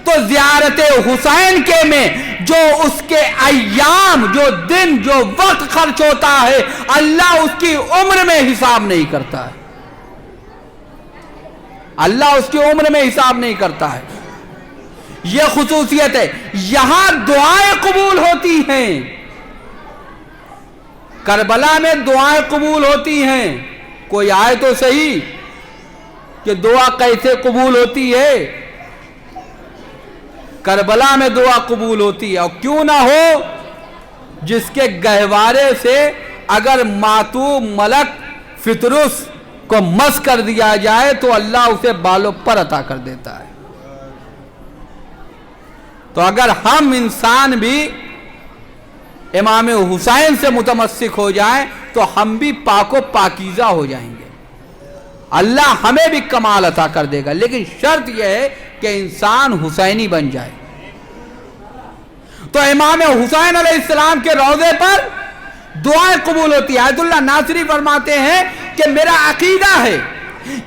Speaker 4: تو زیارت حسین کے میں جو اس کے ایام, جو دن, جو وقت خرچ ہوتا ہے اللہ اس کی عمر میں حساب نہیں کرتا ہے. اللہ اس کی عمر میں حساب نہیں کرتا ہے. یہ خصوصیت ہے. یہاں دعائیں قبول ہوتی ہیں, کربلا میں دعائیں قبول ہوتی ہیں. کوئی آئے تو صحیح کہ دعا کیسے قبول ہوتی ہے. کربلا میں دعا قبول ہوتی ہے, اور کیوں نہ ہو, جس کے گہوارے سے اگر ماتوب ملک فطرس کو مس کر دیا جائے تو اللہ اسے بالوں پر عطا کر دیتا ہے. تو اگر ہم انسان بھی امام حسین سے متمسک ہو جائیں تو ہم بھی پاک و پاکیزہ ہو جائیں گے, اللہ ہمیں بھی کمال عطا کر دے گا. لیکن شرط یہ ہے کہ انسان حسینی بن جائے. تو امام حسین علیہ السلام کے روضے پر دعائیں قبول ہوتی ہے. آیت اللہ ناصری فرماتے ہیں کہ میرا عقیدہ ہے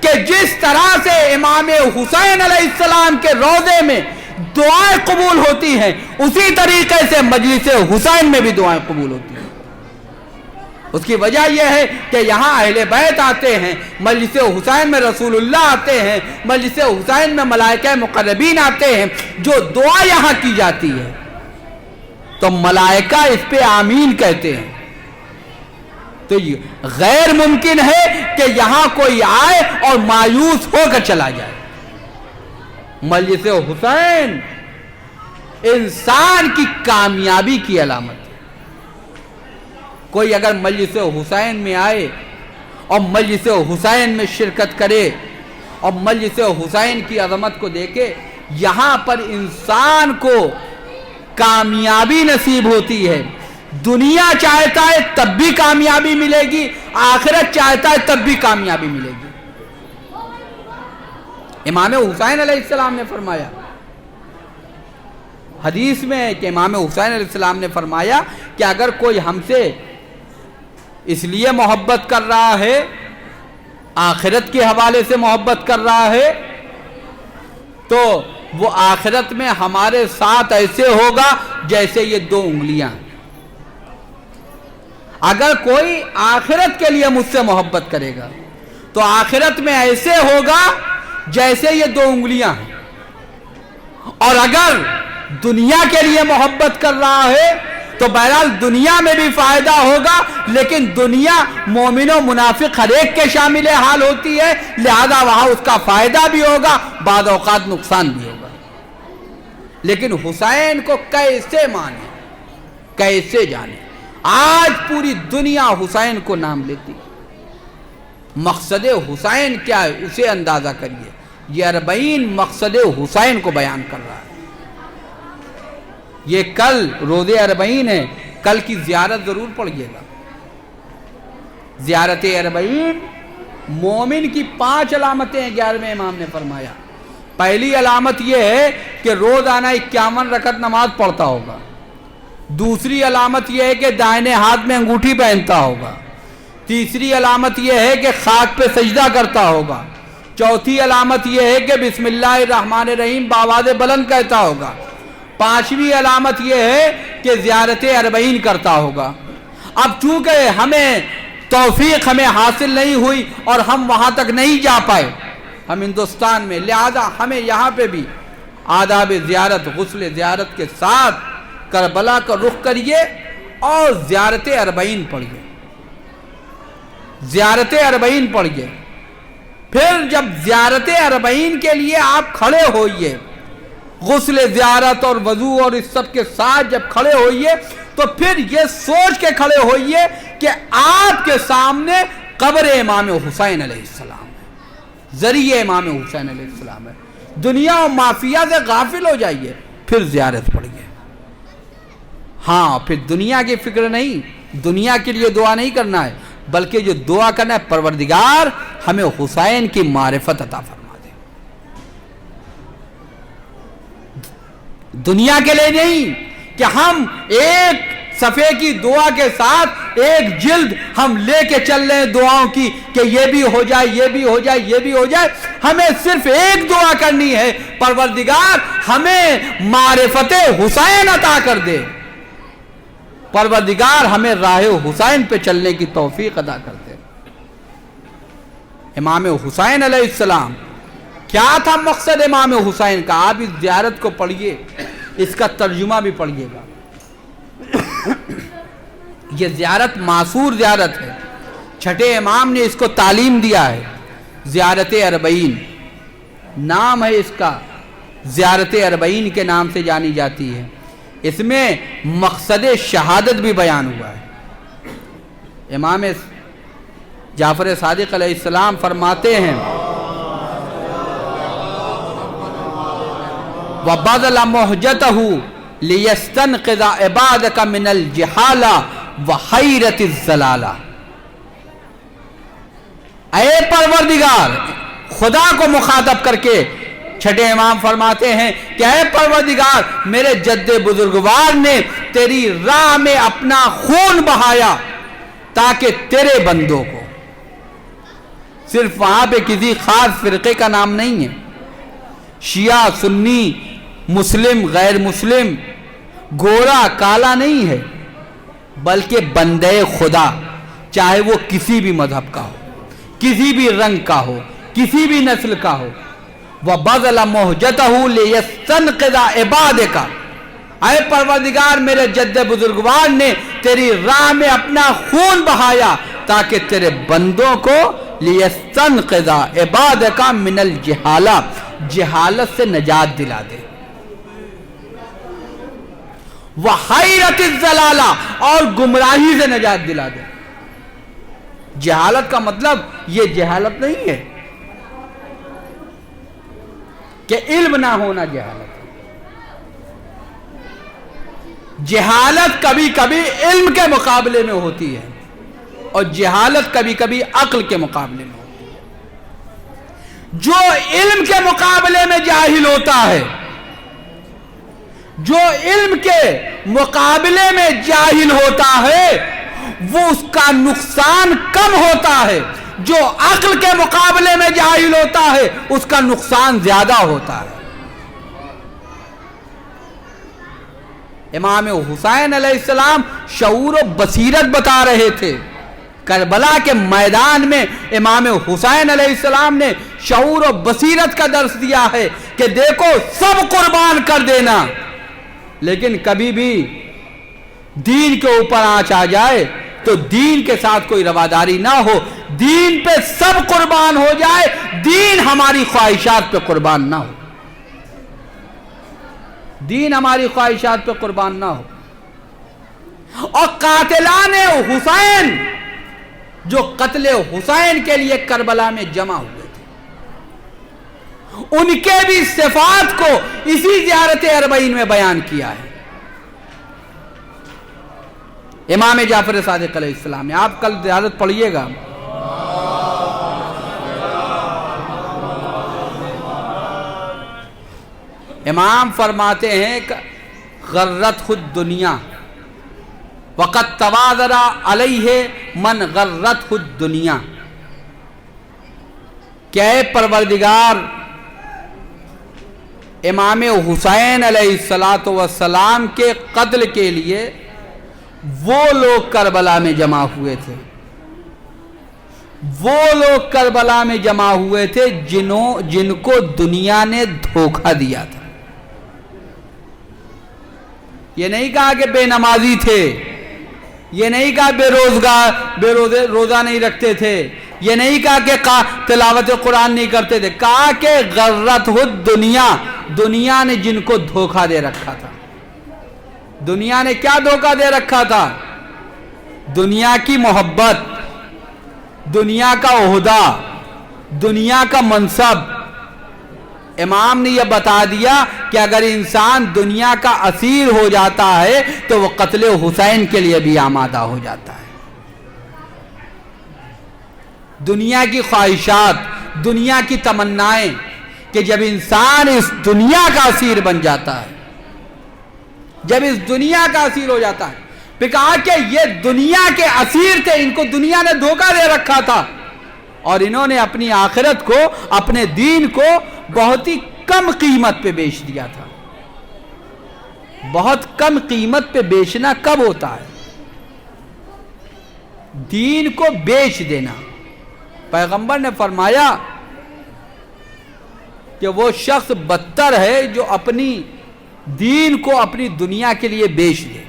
Speaker 4: کہ جس طرح سے امام حسین علیہ السلام کے روضے میں دعائیں قبول ہوتی ہیں اسی طریقے سے مجلس حسین میں بھی دعائیں قبول ہوتی ہیں. اس کی وجہ یہ ہے کہ یہاں اہل بیت آتے ہیں, مجلس حسین میں رسول اللہ آتے ہیں, مجلس حسین میں ملائکہ مقربین آتے ہیں. جو دعا یہاں کی جاتی ہے تو ملائکہ اس پہ آمین کہتے ہیں. تو یہ غیر ممکن ہے کہ یہاں کوئی آئے اور مایوس ہو کر چلا جائے. مجلس حسین انسان کی کامیابی کی علامت ہے. کوئی اگر مجلس حسین میں آئے اور مجلس حسین میں شرکت کرے اور مجلس حسین کی عظمت کو دیکھے, یہاں پر انسان کو کامیابی نصیب ہوتی ہے. دنیا چاہتا ہے تب بھی کامیابی ملے گی, آخرت چاہتا ہے تب بھی کامیابی ملے گی. امام حسین علیہ السلام نے فرمایا حدیث میں کہ امام حسین علیہ السلام نے فرمایا کہ اگر کوئی ہم سے اس لیے محبت کر رہا ہے, آخرت کے حوالے سے محبت کر رہا ہے, تو وہ آخرت میں ہمارے ساتھ ایسے ہوگا جیسے یہ دو انگلیاں. اگر کوئی آخرت کے لیے مجھ سے محبت کرے گا تو آخرت میں ایسے ہوگا جیسے یہ دو انگلیاں ہیں. اور اگر دنیا کے لیے محبت کر رہا ہے تو بہرحال دنیا میں بھی فائدہ ہوگا, لیکن دنیا مومن و منافق ہر ایک کے شامل حال ہوتی ہے, لہذا وہاں اس کا فائدہ بھی ہوگا, بعض اوقات نقصان بھی ہوگا. لیکن حسین کو کیسے مانے, کیسے جانے. آج پوری دنیا حسین کو نام لیتی. مقصد حسین کیا ہے اسے اندازہ کریے. یہ 40 مقصد حسین کو بیان کر رہا ہے. یہ کل روزے اربعین ہے، کل کی زیارت ضرور پڑھیے گا۔ زیارت اربعین مومن کی 5 علامتیں ہیں 11ویں امام نے فرمایا۔ پہلی علامت یہ ہے کہ روزانہ 51 رکعت نماز پڑھتا ہوگا۔ دوسری علامت یہ ہے کہ دائنے ہاتھ میں انگوٹھی پہنتا ہوگا۔ تیسری علامت یہ ہے کہ خاک پہ سجدہ کرتا ہوگا۔ چوتھی علامت یہ ہے کہ بسم اللہ الرحمن الرحیم بآواز بلند کہتا ہوگا۔ پانچویں علامت یہ ہے کہ زیارت اربعین کرتا ہوگا۔ اب چونکہ ہمیں توفیق ہمیں حاصل نہیں ہوئی اور ہم وہاں تک نہیں جا پائے، ہم ہندوستان میں، لہذا ہمیں یہاں پہ بھی آداب زیارت، غسل زیارت کے ساتھ کربلا کا رخ کریے اور زیارت اربعین پڑھیے، زیارت اربعین پڑھیے۔ پھر جب زیارت اربعین کے لیے آپ کھڑے ہوئیے، غسل زیارت اور وضو اور اس سب کے ساتھ جب کھڑے ہوئیے تو پھر یہ سوچ کے کھڑے ہوئیے کہ آپ کے سامنے قبر امام حسین علیہ السلام ہے، ذریعہ امام حسین علیہ السلام ہے۔ دنیا و مافیا سے غافل ہو جائیے، پھر زیارت پڑھیے۔ ہاں، پھر دنیا کی فکر نہیں، دنیا کے لیے دعا نہیں کرنا ہے، بلکہ جو دعا کرنا ہے پروردگار ہمیں حسین کی معرفت عطا فرما دے۔ دنیا کے لیے نہیں کہ ہم ایک صفحے کی دعا کے ساتھ ایک جلد ہم لے کے چل رہے ہیں دعاؤں کی کہ یہ بھی ہو جائے، یہ بھی ہو جائے، یہ بھی ہو جائے۔ ہمیں صرف ایک دعا کرنی ہے، پروردگار ہمیں معرفت حسین عطا کر دے، پروردگار ہمیں راہ حسین پہ چلنے کی توفیق عطا کر دے۔ امام حسین علیہ السلام، کیا تھا مقصد امام حسین کا؟ آپ اس زیارت کو پڑھیے، اس کا ترجمہ بھی پڑھیے گا۔ یہ زیارت معصور زیارت ہے، چھٹے امام نے اس کو تعلیم دیا ہے۔ زیارت اربعین نام ہے اس کا، زیارت اربعین کے نام سے جانی جاتی ہے۔ اس میں مقصد شہادت بھی بیان ہوا ہے۔ امام جعفر صادق علیہ السلام فرماتے ہیں وَبَذَلَ مُحْجَتَهُ لِيَسْتَنْقِذَ عِبَادَكَ مِنَ الْجِحَالَةِ وَحَيْرَةِ الزَّلَالَةِ۔ اے پروردگار، خدا کو مخاطب کر کے چھٹے امام فرماتے ہیں کہ اے پروردگار، میرے جد بزرگوار نے تیری راہ میں اپنا خون بہایا تاکہ تیرے بندوں کو، صرف وہاں پہ کسی خاص فرقے کا نام نہیں ہے، شیعہ سنی مسلم غیر مسلم گورا کالا نہیں ہے، بلکہ بندے خدا، چاہے وہ کسی بھی مذہب کا ہو، کسی بھی رنگ کا ہو، کسی بھی نسل کا ہو۔ وَبَذَلَ مُحْجَتَهُ لِيَسْتَنْقِذَ عِبَادَكَ، اے پروردگار میرے جد بزرگوار نے تیری راہ میں اپنا خون بہایا تاکہ تیرے بندوں کو لِيَسْتَنْقِذَ عِبَادَكَ مِنَ الْجِحَالَةِ، جہالت سے نجات دلا دے، وَحَيْرَةِ الزَّلَالَةِ، اور گمراہی سے نجات دلا دے۔ جہالت کا مطلب یہ جہالت نہیں ہے کہ علم نہ ہونا جہالت ہے۔ جہالت کبھی کبھی علم کے مقابلے میں ہوتی ہے اور جہالت کبھی کبھی عقل کے مقابلے میں ہوتی ہے۔ جو علم کے مقابلے میں جاہل ہوتا ہے، جو علم کے مقابلے میں جاہل ہوتا ہے، وہ اس کا نقصان کم ہوتا ہے، جو عقل کے مقابلے میں جاہل ہوتا ہے اس کا نقصان زیادہ ہوتا ہے۔ امام حسین علیہ السلام شعور و بصیرت بتا رہے تھے۔ کربلا کے میدان میں امام حسین علیہ السلام نے شعور و بصیرت کا درس دیا ہے کہ دیکھو سب قربان کر دینا، لیکن کبھی بھی دین کے اوپر آنچ آ جائے تو دین کے ساتھ کوئی رواداری نہ ہو، دین پہ سب قربان ہو جائے، دین ہماری خواہشات پہ قربان نہ ہو، دین ہماری خواہشات پہ قربان نہ ہو۔ اور قاتلان حسین جو قتل حسین کے لیے کربلا میں جمع ہوئے تھے، ان کے بھی صفات کو اسی زیارت اربعین میں بیان کیا ہے۔ امام جعفر صادق علیہ السلام. آپ کل زیارت پڑھیے گا. امام فرماتے ہیں کہ غرت خود دنیا وقد توادر علیہ من غرت خود دنیا، کہ اے پروردگار امام حسین علیہ السلام کے قتل کے لیے وہ لوگ کربلا میں جمع ہوئے تھے، وہ لوگ کربلا میں جمع ہوئے تھے جن کو دنیا نے دھوکہ دیا تھا. یہ نہیں کہا کہ بے نمازی تھے، یہ نہیں کہا روزہ نہیں رکھتے تھے، یہ نہیں کہا کہ تلاوت قرآن نہیں کرتے تھے، کہا کہ غرت دنیا نے جن کو دھوکہ دے رکھا تھا. دنیا نے کیا دھوکہ دے رکھا تھا؟ دنیا کی محبت، دنیا کا عہدہ، دنیا کا منصب. امام نے یہ بتا دیا کہ اگر انسان دنیا کا اسیر ہو جاتا ہے تو وہ قتل حسین کے لیے بھی آمادہ ہو جاتا ہے. دنیا کی خواہشات، دنیا کی تمنائیں، کہ جب انسان اس دنیا کا اسیر بن جاتا ہے، جب اس دنیا کا اسیر ہو جاتا ہے، پھر کہا کہ یہ دنیا کے اسیر تھے، ان کو دنیا نے دھوکہ دے رکھا تھا اور انہوں نے اپنی آخرت کو، اپنے دین کو بہت ہی کم قیمت پہ بیچ دیا تھا. بہت کم قیمت پہ بیچنا کب ہوتا ہے؟ دین کو بیچ دینا. پیغمبر نے فرمایا کہ وہ شخص بدتر ہے جو اپنی دین کو اپنی دنیا کے لیے بیچ دے.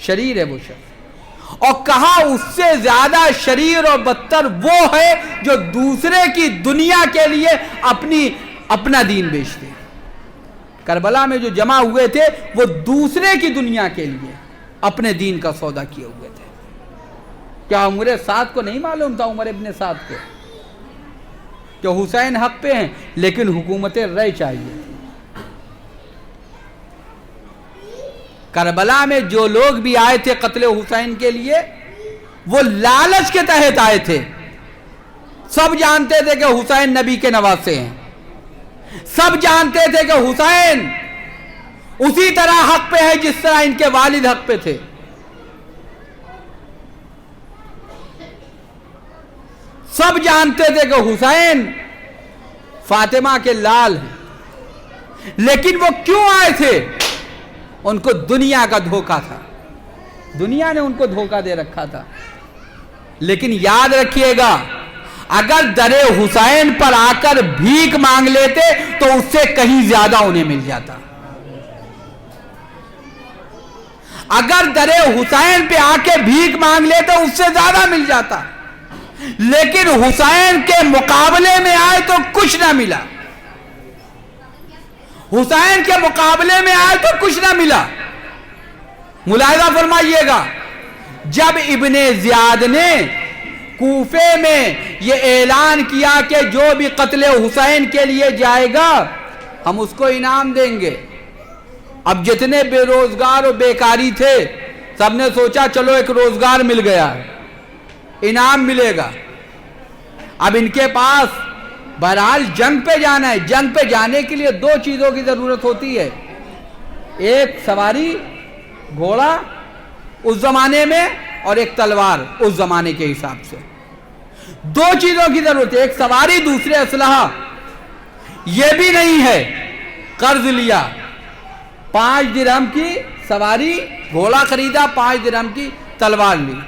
Speaker 4: شریر ہے وہ شخص. اور کہا اس سے زیادہ شریر اور بدتر وہ ہے جو دوسرے کی دنیا کے لیے اپنا دین بیچ دے. کربلا میں جو جمع ہوئے تھے وہ دوسرے کی دنیا کے لیے اپنے دین کا سودا کیے ہوئے تھے. کیا عمر سعد کو نہیں معلوم تھا، عمر ابن سعد کو، کہ حسین حق پہ ہیں لیکن حکومت رائے چاہیے. کربلا میں جو لوگ بھی آئے تھے قتل حسین کے لیے وہ لالچ کے تحت آئے تھے. سب جانتے تھے کہ حسین نبی کے نواسے ہیں، سب جانتے تھے کہ حسین اسی طرح حق پہ ہے جس طرح ان کے والد حق پہ تھے. سب جانتے تھے کہ حسین فاطمہ کے لال ہیں، لیکن وہ کیوں آئے تھے؟ ان کو دنیا کا دھوکہ تھا، دنیا نے ان کو دھوکہ دے رکھا تھا. لیکن یاد رکھیے گا، اگر در حسین پر آ کر بھیک مانگ لیتے تو اس سے کہیں زیادہ انہیں مل جاتا. اگر در حسین پہ آ کے بھیک مانگ لیتے اس سے زیادہ مل جاتا. لیکن حسین کے مقابلے میں آئے تو کچھ نہ ملا. حسین کے مقابلے میں آئے تو کچھ نہ ملا. ملاحظہ فرمائیے گا، جب ابن زیاد نے کوفے میں یہ اعلان کیا کہ جو بھی قتل حسین کے لیے جائے گا ہم اس کو انعام دیں گے، اب جتنے بے روزگار اور بیکاری تھے سب نے سوچا چلو ایک روزگار مل گیا ہے، انعام ملے گا. اب ان کے پاس بہرحال جنگ پہ جانا ہے. جنگ پہ جانے کے لیے دو چیزوں کی ضرورت ہوتی ہے، ایک سواری گھوڑا اس زمانے میں اور ایک تلوار اس زمانے کے حساب سے. دو چیزوں کی ضرورت ہے، ایک سواری دوسرے اسلحہ. یہ بھی نہیں ہے، قرض لیا، 5 درہم کی سواری گھوڑا خریدا، 5 درہم کی تلوار لی،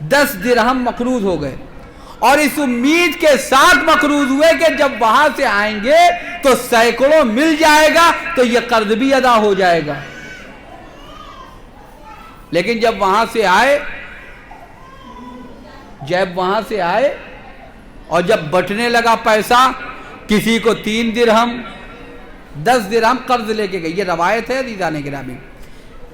Speaker 4: 10 درہم مقروض ہو گئے. اور اس امید کے ساتھ مقروض ہوئے کہ جب وہاں سے آئیں گے تو سینکڑوں مل جائے گا تو یہ قرض بھی ادا ہو جائے گا. لیکن جب وہاں سے آئے اور جب بٹنے لگا پیسہ، کسی کو 3 درہم 10 درہم قرض لے کے گئے. یہ روایت ہے عزیزان گرامی.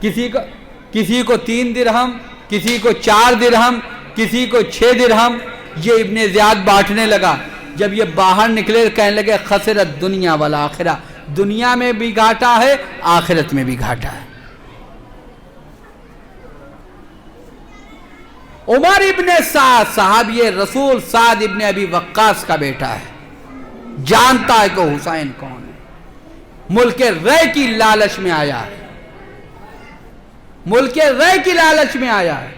Speaker 4: کسی کو 3 درہم، کسی کو 4 درہم، کسی کو 6 درہم. یہ ابن زیاد بانٹنے لگا. جب یہ باہر نکلے کہنے لگے خسرت دنیا والآخرہ، دنیا میں بھی گھاٹا ہے، آخرت میں بھی گھاٹا ہے. عمر ابن سعد صحابی رسول سعد ابن ابی وقاص کا بیٹا ہے، جانتا ہے کہ حسین کون ہے، ملک رے کی لالچ میں آیا ہے، ملک رے کی لالچ میں آیا ہے،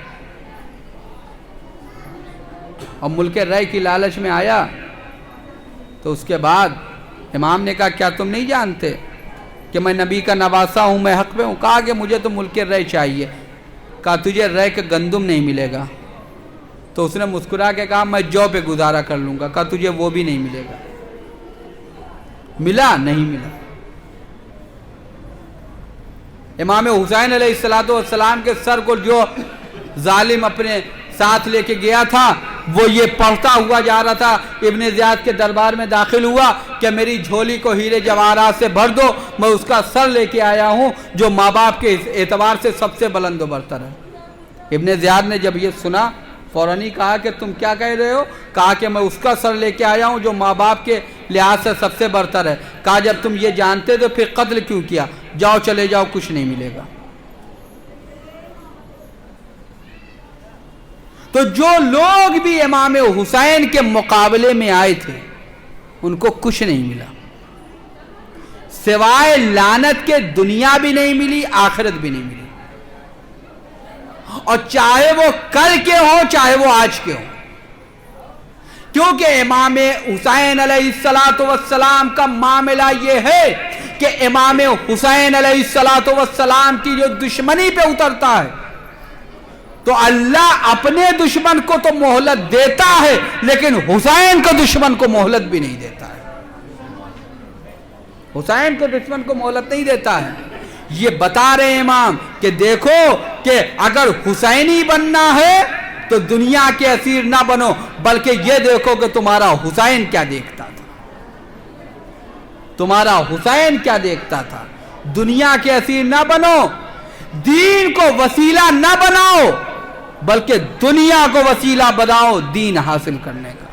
Speaker 4: اور ملک رے کی لالچ میں آیا تو اس کے بعد امام نے کہا کیا تم نہیں جانتے کہ میں نبی کا نواسہ ہوں، میں حق پہ ہوں؟ کہا کہ مجھے تو ملک رے چاہیے۔ کہا تجھے رے کے گندم نہیں ملے گا۔ تو اس نے مسکرا کے کہا میں جو پہ گزارا کر لوں گا۔ کہا تجھے وہ بھی نہیں ملے گا۔ ملا؟ نہیں ملا۔ امام حسین علیہ السلام کے سر کو جو ظالم اپنے ساتھ لے کے گیا تھا وہ یہ پڑھتا ہوا جا رہا تھا، ابن زیاد کے دربار میں داخل ہوا کہ میری جھولی کو ہیرے جواہرات سے بھر دو، میں اس کا سر لے کے آیا ہوں جو ماں باپ کے اعتبار سے سب سے بلند و برتر ہے۔ ابن زیاد نے جب یہ سنا فوراً ہی کہا کہ تم کیا کہہ رہے ہو؟ کہا کہ میں اس کا سر لے کے آیا ہوں جو ماں باپ کے لحاظ سے سب سے برتر ہے۔ کہا جب تم یہ جانتے تو پھر قتل کیوں کیا؟ جاؤ چلے جاؤ، کچھ نہیں ملے گا۔ تو جو لوگ بھی امام حسین کے مقابلے میں آئے تھے ان کو کچھ نہیں ملا، سوائے لعنت کے دنیا بھی نہیں ملی، آخرت بھی نہیں ملی، اور چاہے وہ کل کے ہوں چاہے وہ آج کے ہوں، کیونکہ امام حسین علیہ السلام کا معاملہ یہ ہے کہ امام حسین علیہ السلام کی جو دشمنی پہ اترتا ہے تو اللہ اپنے دشمن کو تو مہلت دیتا ہے لیکن حسین کو دشمن کو مہلت بھی نہیں دیتا ہے، حسین کو دشمن کو مہلت نہیں دیتا ہے۔ یہ بتا رہے ہیں امام کہ دیکھو کہ اگر حسینی بننا ہے تو دنیا کے اسیر نہ بنو، بلکہ یہ دیکھو کہ تمہارا حسین کیا دیکھتا تھا، تمہارا حسین کیا دیکھتا تھا۔ دنیا کے اسیر نہ بنو، دین کو وسیلہ نہ بناؤ، بلکہ دنیا کو وسیلہ بناؤ دین حاصل کرنے کا۔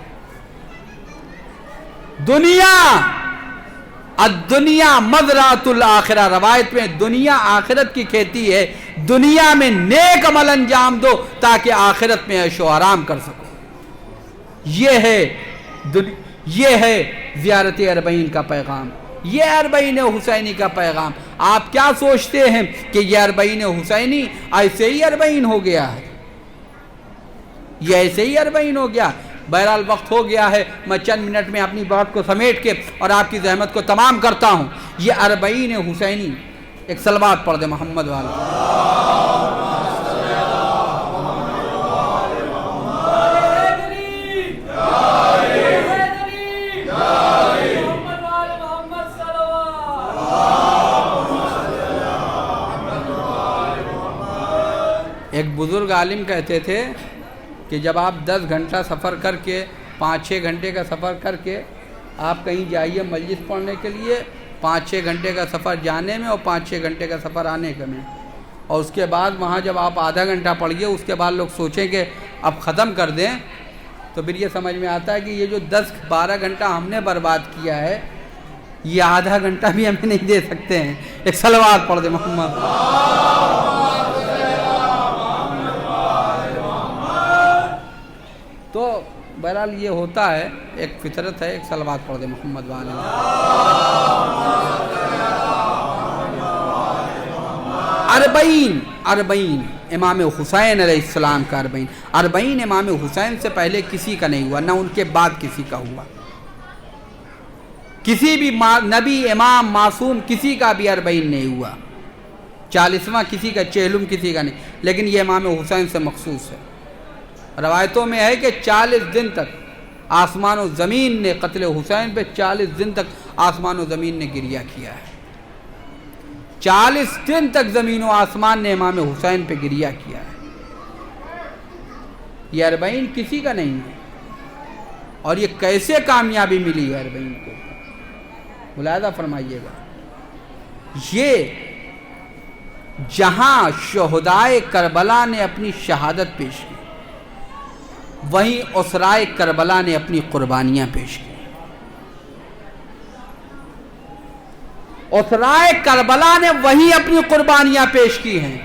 Speaker 4: الدنیا مزرعۃ الآخرہ، روایت میں دنیا آخرت کی کھیتی ہے، دنیا میں نیک عمل انجام دو تاکہ آخرت میں عیش و آرام کر سکو۔ یہ ہے زیارت اربعین کا پیغام، یہ اربعین حسینی کا پیغام۔ آپ کیا سوچتے ہیں کہ یہ اربعین حسینی ایسے ہی اربعین ہو گیا ہے؟ یہ ایسے ہی اربعین ہو گیا؟ بہرحال وقت ہو گیا ہے، میں چند منٹ میں اپنی بات کو سمیٹ کے اور آپ کی زحمت کو تمام کرتا ہوں۔ یہ اربعین حسینی، ایک صلوات پڑھ دے محمد والا۔ ایک بزرگ عالم کہتے تھے کہ جب آپ 10 گھنٹہ سفر کر کے 5-6 گھنٹے کا سفر کر کے آپ کہیں جائیے مسجد پڑھنے کے لیے، 5-6 گھنٹے کا سفر جانے میں اور 5-6 گھنٹے کا سفر آنے کا میں، اور اس کے بعد وہاں جب آپ آدھا گھنٹہ پڑھیے اس کے بعد لوگ سوچیں کہ اب ختم کر دیں، تو پھر یہ سمجھ میں آتا ہے کہ یہ جو 10-12 گھنٹہ ہم نے برباد کیا ہے یہ آدھا گھنٹہ بھی ہمیں نہیں دے سکتے ہیں۔ ایک صلوات پڑھ دے محمد۔ تو بہرحال یہ ہوتا ہے، ایک فطرت ہے۔ ایک صلوات پڑھ دے محمد والے۔ اربعین امام حسین علیہ السلام کا اربعین امام حسین سے پہلے کسی کا نہیں ہوا، نہ ان کے بعد کسی کا ہوا، کسی بھی نبی امام معصوم کسی کا بھی اربعین نہیں ہوا، 40واں کسی کا، 40 کسی کا نہیں، لیکن یہ امام حسین سے مخصوص ہے۔ روایتوں میں ہے کہ 40 دن تک آسمان و زمین نے قتل حسین پہ 40 دن تک آسمان و زمین نے گریہ کیا ہے، 40 دن تک زمین و آسمان نے امام حسین پہ گریہ کیا ہے۔ یہ اربعین کسی کا نہیں ہے، اور یہ کیسے کامیابی ملی ہے اربعین کو، ملاحظہ فرمائیے گا۔ یہ جہاں شہدائے کربلا نے اپنی شہادت پیش کی، وہیں اسرائے کربلا نے اپنی قربانیاں پیش کی۔ اسرائے کربلا نے وہیں اپنی قربانیاں پیش کی ہیں،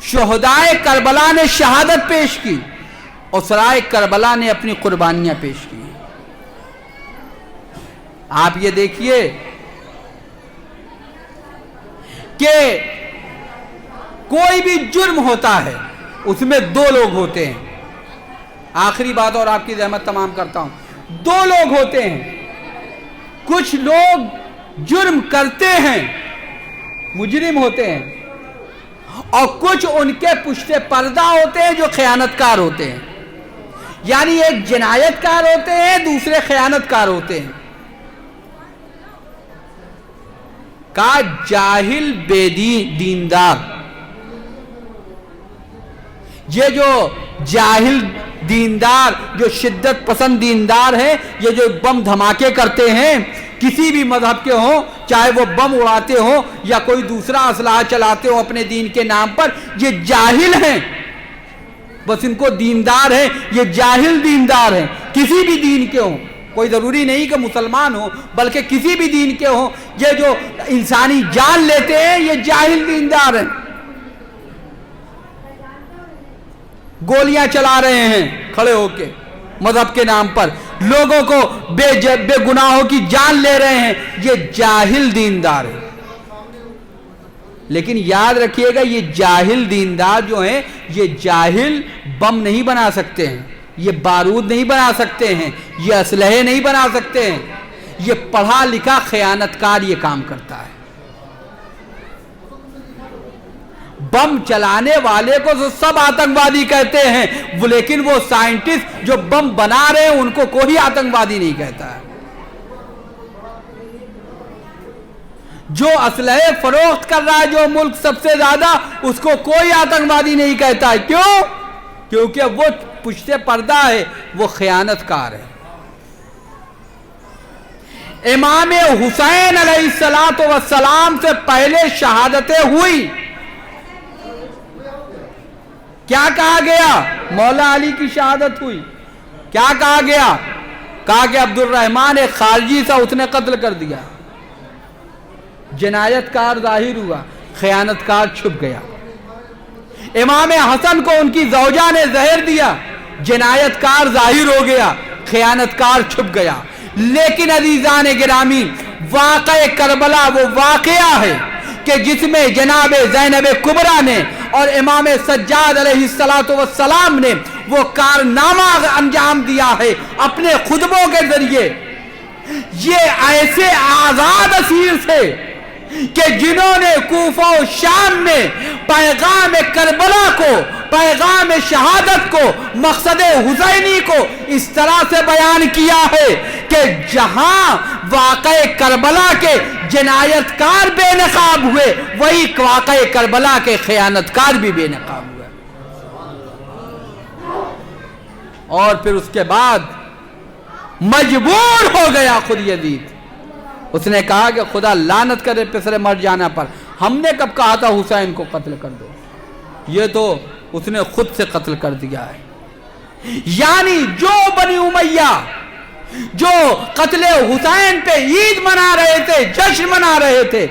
Speaker 4: شہدائے کربلا نے شہادت پیش کی، اور سرائے کربلا نے اپنی قربانیاں پیش کی. آپ یہ دیکھیے کہ کوئی بھی جرم ہوتا ہے اس میں دو لوگ ہوتے ہیں. آخری بات اور آپ کی زحمت تمام کرتا ہوں. دو لوگ ہوتے ہیں. کچھ لوگ جرم کرتے ہیں، مجرم ہوتے ہیں، اور کچھ ان کے پشت پردہ ہوتے ہیں جو خیانت کار ہوتے ہیں. یعنی ایک جنایت کار ہوتے ہیں، دوسرے خیانت کار ہوتے ہیں. کا جاہل بے دیندار، یہ جو جاہل دیندار، جو شدت پسند دیندار ہیں، یہ جو بم دھماکے کرتے ہیں کسی بھی مذہب کے ہوں، چاہے وہ بم اڑاتے ہوں یا کوئی دوسرا اسلحہ چلاتے ہوں اپنے دین کے نام پر، یہ جاہل ہیں. بس ان کو دیندار ہیں، یہ جاہل دیندار ہیں، کسی بھی دین کے ہوں. کوئی ضروری نہیں کہ مسلمان ہوں، بلکہ کسی بھی دین کے ہوں. یہ جو انسانی جان لیتے ہیں یہ جاہل دیندار ہیں. گولیاں چلا رہے ہیں کھڑے ہو کے مذہب کے نام پر، لوگوں کو بے گناہوں کی جان لے رہے ہیں، یہ جاہل دیندار ہیں. لیکن یاد رکھیے گا یہ جاہل دیندار جو ہیں یہ جاہل بم نہیں بنا سکتے ہیں، یہ بارود نہیں بنا سکتے ہیں، یہ اسلحے نہیں بنا سکتے ہیں. یہ پڑھا لکھا خیانت کار یہ کام کرتا ہے. بم چلانے والے کو سب آتنکوادی کہتے ہیں، لیکن وہ سائنٹسٹ جو بم بنا رہے ہیں ان کو کوئی آتنکوادی نہیں کہتا ہے. جو اسلحے فروخت کر رہا ہے جو ملک سب سے زیادہ، اس کو کوئی آتنکوادی نہیں کہتا ہے. کیوں؟ کیونکہ وہ پشت پردہ ہے، وہ خیانت کار ہے. امام حسین علیہ السلام سے پہلے شہادتیں ہوئی. کیا کہا گیا؟ مولا علی کی شہادت ہوئی. کیا کہا گیا؟ کہا کہ عبد الرحمن ایک خارجی تھا، اس نے قتل کر دیا. جنایت کار ظاہر ہوا، خیانت کار چھپ گیا. امام حسن کو ان کی زوجہ نے زہر دیا، جنایت کار ظاہر ہو گیا، خیانت کار چھپ گیا. لیکن عزیزان گرامی، واقعہ کربلا وہ واقعہ ہے کہ جس میں جناب زینب کبریٰ نے اور امام سجاد علیہ السلام نے وہ کارنامہ انجام دیا ہے اپنے خطبوں کے ذریعے. یہ ایسے آزاد اسیر تھے کہ جنہوں نے کوفہ و شام میں پیغام کربلا کو، پیغام شہادت کو، مقصد حسینی کو اس طرح سے بیان کیا ہے کہ جہاں واقع کربلا کے جنایت کار بے نقاب ہوئے، وہی واقع کربلا کے خیانت کار بھی بے نقاب ہوئے. اور پھر اس کے بعد مجبور ہو گیا خود یزید. اس نے کہا کہ خدا لعنت کرے پسرے مر جانا پر، ہم نے کب کہا تھا حسین کو قتل کر دو؟ یہ تو اس نے خود سے قتل کر دیا ہے. یعنی جو بنی امیہ جو قتل حسین پہ عید منا رہے تھے، جشن منا رہے تھے،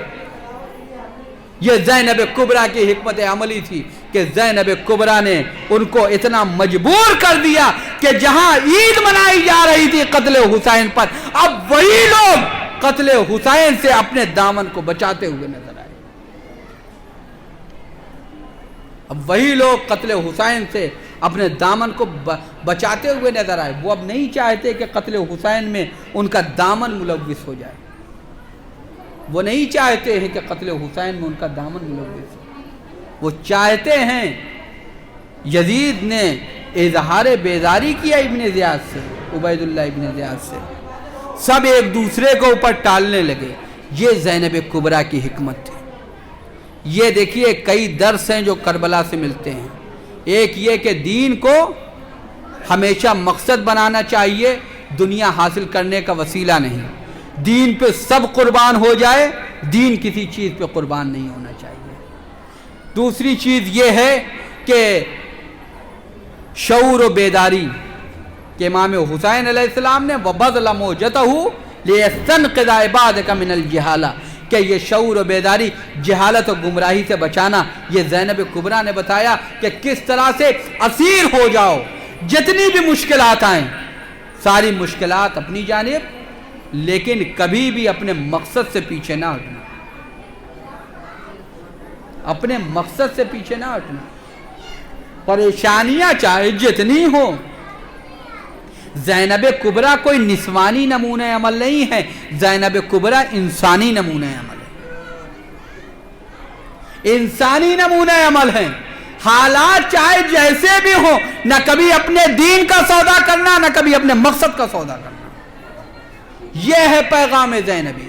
Speaker 4: یہ زینب کبریٰ کی حکمت عملی تھی کہ زینب کبریٰ نے ان کو اتنا مجبور کر دیا کہ جہاں عید منائی جا رہی تھی قتل حسین پر، اب وہی لوگ قتل حسین سے اپنے دامن کو بچاتے ہوئے نظر آئے. اب وہی لوگ قتل حسین سے اپنے دامن کو بچاتے ہوئے نظر آئے. وہ اب نہیں چاہتے کہ قتل حسین میں ان کا دامن ملوث ہو جائے. وہ نہیں چاہتے ہیں کہ قتل حسین میں ان کا دامن ملوث ہو. وہ چاہتے ہیں، یزید نے اظہار بیزاری کیا ابن زیاد سے، عبید اللہ ابن زیاد سے، سب ایک دوسرے کو اوپر ٹالنے لگے. یہ زینب کبریٰ کی حکمت تھی. یہ دیکھیے کئی درس ہیں جو کربلا سے ملتے ہیں. ایک یہ کہ دین کو ہمیشہ مقصد بنانا چاہیے، دنیا حاصل کرنے کا وسیلہ نہیں. دین پہ سب قربان ہو جائے، دین کسی چیز پہ قربان نہیں ہونا چاہیے. دوسری چیز یہ ہے کہ شعور و بیداری کہ امام حسین علیہ السلام نے وَبَذْلَ مُوجَتَهُ لِيَسْتَنْقِذَ عِبَادَكَ مِنَ الْجِهَالَةِ کہ یہ شعور و بیداری، جہالت و گمراہی سے بچانا. یہ زینب کبریٰ نے بتایا کہ کس طرح سے اسیر ہو جاؤ، جتنی بھی مشکلات آئیں ساری مشکلات اپنی جانب، لیکن کبھی بھی اپنے مقصد سے پیچھے نہ ہٹنا، اپنے مقصد سے پیچھے نہ ہٹنا۔ پریشانیاں چاہے جتنی ہوں، زینب کبریٰ کوئی نسوانی نمونہ عمل نہیں ہے، زینب کبریٰ انسانی نمونہ عمل ہے، انسانی نمونہ عمل ہے۔ حالات چاہے جیسے بھی ہوں، نہ کبھی اپنے دین کا سودا کرنا، نہ کبھی اپنے مقصد کا سودا کرنا، یہ ہے پیغام زینبی۔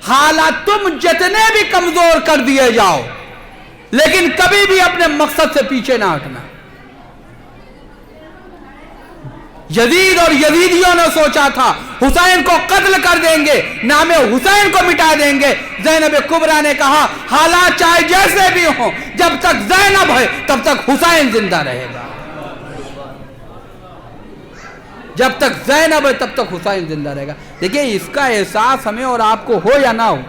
Speaker 4: حالات تم جتنے بھی کمزور کر دیے جاؤ، لیکن کبھی بھی اپنے مقصد سے پیچھے نہ ہٹنا۔ یزید اور یزیدیوں نے سوچا تھا حسین کو قتل کر دیں گے، نام حسین کو مٹا دیں گے۔ زینب کبریٰ نے کہا حالات چاہے جیسے بھی ہوں، جب تک زینب ہے تب تک حسین زندہ رہے گا، جب تک زینب ہے تب تک حسین زندہ رہے گا۔ دیکھیں اس کا احساس ہمیں اور آپ کو ہو یا نہ ہو،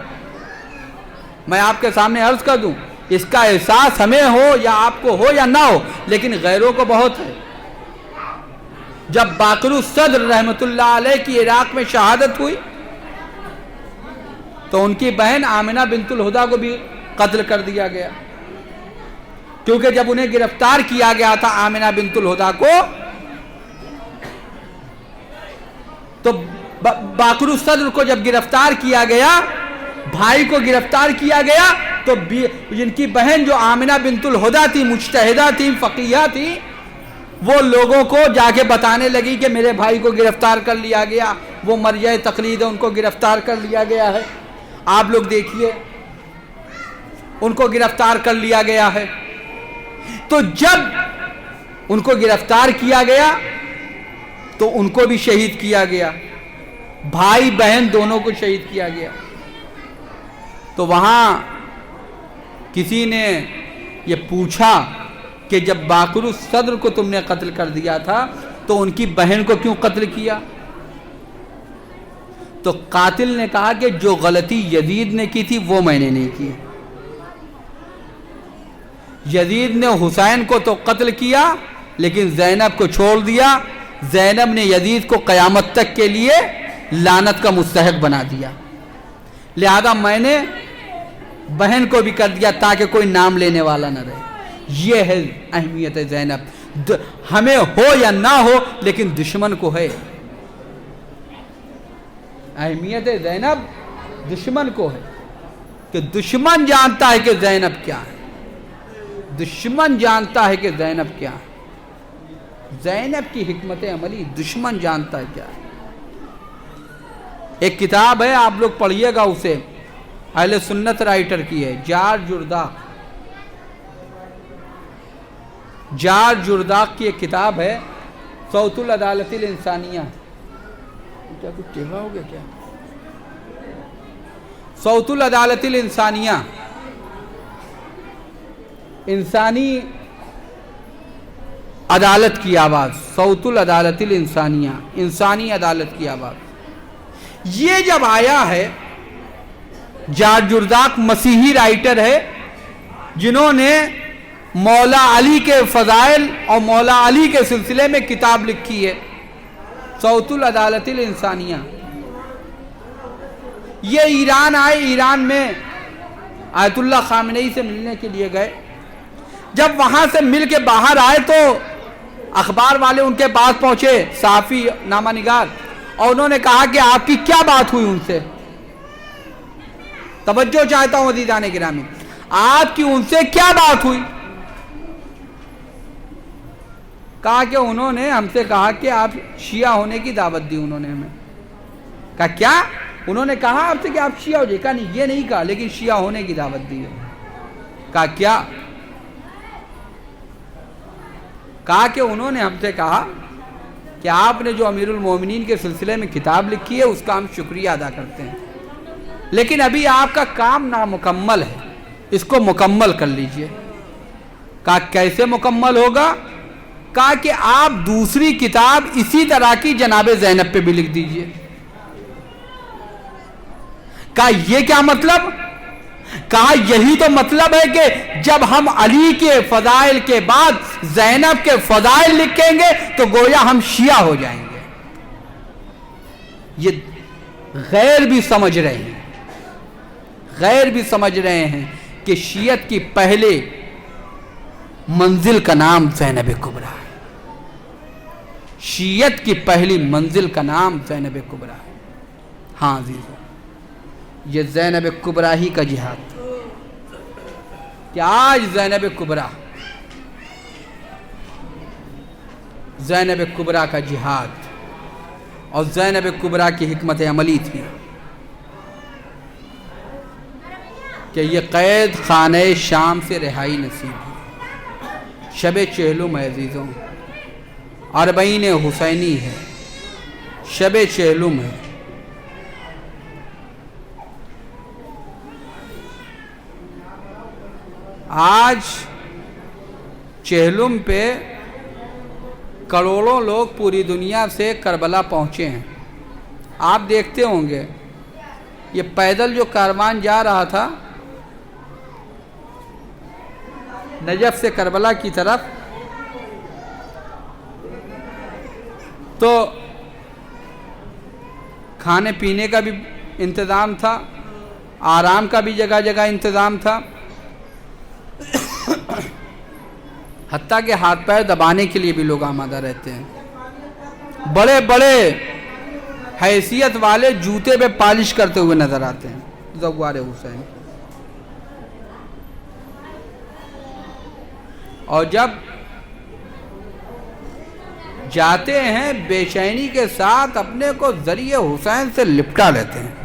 Speaker 4: میں آپ کے سامنے عرض کر دوں، اس کا احساس ہمیں ہو یا آپ کو ہو یا نہ ہو، لیکن غیروں کو بہت ہے۔ جب باقر الصدر رحمت اللہ علیہ کی عراق میں شہادت ہوئی تو ان کی بہن آمنہ بنت الہدیٰ کو بھی قتل کر دیا گیا، کیونکہ جب انہیں گرفتار کیا گیا تھا آمنہ بنت الہدیٰ کو، تو باقر الصدر کو جب گرفتار کیا گیا، بھائی کو گرفتار کیا گیا، تو جن کی بہن جو آمنہ بنت الہدیٰ تھی، مجتہدہ تھی، فقیہ تھی، وہ لوگوں کو جا کے بتانے لگی کہ میرے بھائی کو گرفتار کر لیا گیا، وہ مرجع تقلید ہے، ان کو گرفتار کر لیا گیا ہے۔ آپ لوگ دیکھیے ان کو گرفتار کر لیا گیا ہے۔ تو جب ان کو گرفتار کیا گیا تو ان کو بھی شہید کیا گیا، بھائی بہن دونوں کو شہید کیا گیا۔ تو وہاں کسی نے یہ پوچھا کہ جب باقر الصدر کو تم نے قتل کر دیا تھا تو ان کی بہن کو کیوں قتل کیا؟ تو قاتل نے کہا کہ جو غلطی یزید نے کی تھی وہ میں نے نہیں کی۔ یزید نے حسین کو تو قتل کیا لیکن زینب کو چھوڑ دیا، زینب نے یزید کو قیامت تک کے لیے لعنت کا مستحق بنا دیا، لہذا میں نے بہن کو بھی کر دیا تاکہ کوئی نام لینے والا نہ رہے۔ یہ ہے اہمیت زینب، ہمیں ہو یا نہ ہو لیکن دشمن کو ہے۔ اہمیت زینب دشمن کو ہے کہ دشمن جانتا ہے کہ زینب کیا ہے، دشمن جانتا ہے کہ زینب کیا ہے، زینب کی حکمت عملی دشمن جانتا ہے کیا ہے۔ ایک کتاب ہے آپ لوگ پڑھیے گا، اسے اہل سنت رائٹر کی ہے، جارج جرداق کی ایک کتاب ہے صوت العدالت الانسانیہ۔ کیا کچھ ٹیڑھا ہو گیا کیا؟ صوت العدالت الانسانیہ، انسانی عدالت کی آواز، صوت العدالت الانسانیہ، انسانی عدالت کی آواز۔ یہ جب آیا ہے، جارج جرداق مسیحی رائٹر ہے جنہوں نے مولا علی کے فضائل اور مولا علی کے سلسلے میں کتاب لکھی ہے، صوت العدالت الانسانیہ۔ یہ ایران آئے، ایران میں آیت اللہ خامنئی سے ملنے کے لیے گئے۔ جب وہاں سے مل کے باہر آئے تو اخبار والے ان کے پاس پہنچے، صحافی نامہ نگار، اور انہوں نے کہا کہ آپ کی کیا بات ہوئی ان سے؟ توجہ چاہتا ہوں عزیزان گرامی، آپ کی ان سے کیا بات ہوئی؟ کہا کہ انہوں نے ہم سے کہا کہ آپ شیعہ ہونے کی دعوت دی انہوں نے ہمیں۔ کہا کیا؟ انہوں نے کہا آپ سے کہ آپ شیعہ ہو جائے۔ کہا نہیں، یہ نہیں کہا، لیکن شیعہ ہونے کی دعوت دی ہے۔ کہا کیا؟ کہا کہ انہوں نے ہم سے کہا کہ آپ نے جو امیر المومنین کے سلسلے میں کتاب لکھی ہے اس کا ہم شکریہ ادا کرتے ہیں، لیکن ابھی آپ کا کام نامکمل ہے، اس کو مکمل کر لیجئے۔ کہا کیسے مکمل ہوگا؟ کہا کہ آپ دوسری کتاب اسی طرح کی جناب زینب پہ بھی لکھ دیجئے۔ کہا یہ کیا مطلب؟ کہا یہی تو مطلب ہے کہ جب ہم علی کے فضائل کے بعد زینب کے فضائل لکھیں گے تو گویا ہم شیعہ ہو جائیں گے. یہ غیر بھی سمجھ رہے ہیں، غیر بھی سمجھ رہے ہیں کہ شیعت کی پہلے منزل کا نام زینب کبریٰ ہے. شیعت کی پہلی منزل کا نام زینب کبریٰ ہے. ہاں عزیزو، یہ زینب کبریٰ ہی کا جہاد کہ آج زینب کبریٰ کا جہاد اور زینب کبریٰ کی حکمت عملی تھی کہ یہ قید خانہ شام سے رہائی نصیب ہوئی. شب چہلم ہے عزیزوں، اربعین حسینی ہے، شب چہلم ہے. آج چہلم پہ کروڑوں لوگ پوری دنیا سے کربلا پہنچے ہیں. آپ دیکھتے ہوں گے یہ پیدل جو کاروان جا رہا تھا نجف سے کربلا کی طرف، تو کھانے پینے کا بھی انتظام تھا، آرام کا بھی جگہ جگہ انتظام تھا، حتیٰ کہ ہاتھ پیر دبانے کے لیے بھی لوگ آمادہ رہتے ہیں. بڑے بڑے حیثیت والے جوتے پہ پالش کرتے ہوئے نظر آتے ہیں زوار حسین. اور جب جاتے ہیں بے چینی کے ساتھ اپنے کو ذریعہ حسین سے لپٹا لیتے ہیں.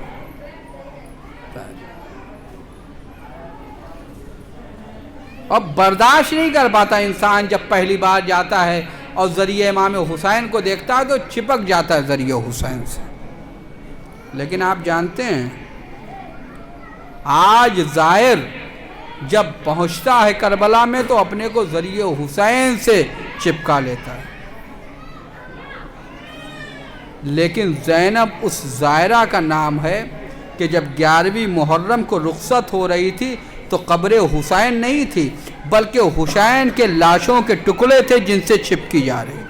Speaker 4: اور برداشت نہیں کر پاتا انسان جب پہلی بار جاتا ہے اور ذریعہ امام حسین کو دیکھتا ہے تو چپک جاتا ہے ذریعہ حسین سے. لیکن آپ جانتے ہیں آج زائر جب پہنچتا ہے کربلا میں تو اپنے کو ذریعہ حسین سے چپکا لیتا ہے. لیکن زینب اس زائرہ کا نام ہے کہ جب 11ویں محرم کو رخصت ہو رہی تھی تو قبر حسین نہیں تھی بلکہ حسین کے لاشوں کے ٹکڑے تھے جن سے چپکی جا رہی.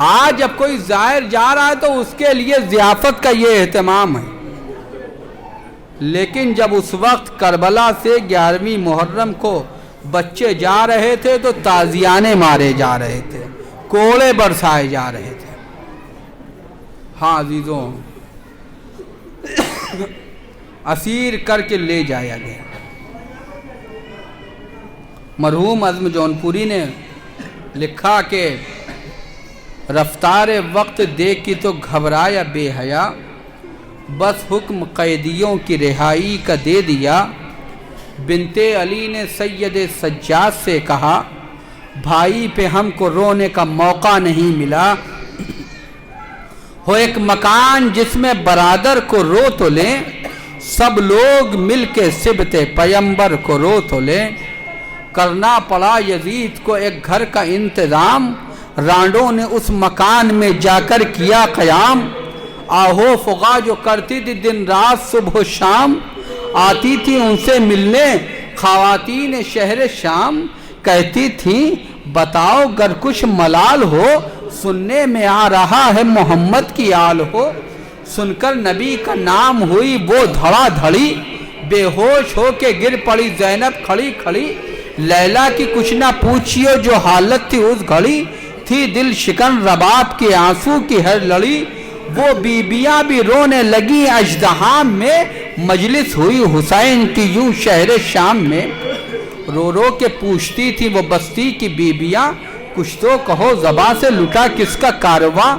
Speaker 4: آج جب کوئی زائر جا رہا ہے تو اس کے لیے ضیافت کا یہ اہتمام ہے، لیکن جب اس وقت کربلا سے 11ویں محرم کو بچے جا رہے تھے تو تازیانے مارے جا رہے تھے، کوڑے برسائے جا رہے تھے. ہاں عزیزوں، اسیر کر کے لے جایا گیا. مرحوم عزم جونپوری نے لکھا کہ رفتار وقت دیکھ کی تو گھبرایا بے حیا، بس حکم قیدیوں کی رہائی کا دے دیا. بنت علی نے سید سجاد سے کہا بھائی پہ ہم کو رونے کا موقع نہیں ملا، ہو ایک مکان جس میں برادر کو رو تو لیں، سب لوگ مل کے سبت پیمبر کو رو تو لیں. کرنا پڑا یزید کو ایک گھر کا انتظام، رانڈوں نے اس مکان میں جا کر کیا قیام. آہو فغا جو کرتی تھی دن رات صبح و شام، آتی تھی ان سے ملنے خواتین شہر شام. کہتی تھیں بتاؤ گر کچھ ملال ہو، سننے میں آ رہا ہے محمد کی آل ہو. سن کر نبی کا نام ہوئی وہ دھڑا دھڑی، بے ہوش ہو کے گر پڑی زینب کھڑی کھڑی. لیلا کی کچھ نہ پوچھیو جو حالت تھی اس گھڑی، تھی دل شکن رباب کے آنسو کی ہر لڑی. وہ بیبیاں بھی رونے لگی اژدہام میں، مجلس ہوئی حسین کی یوں شہر شام میں. رو رو کے پوچھتی تھی وہ بستی کی بیبیاں، کچھ تو کہو زباں سے لٹا کس کا کارواں.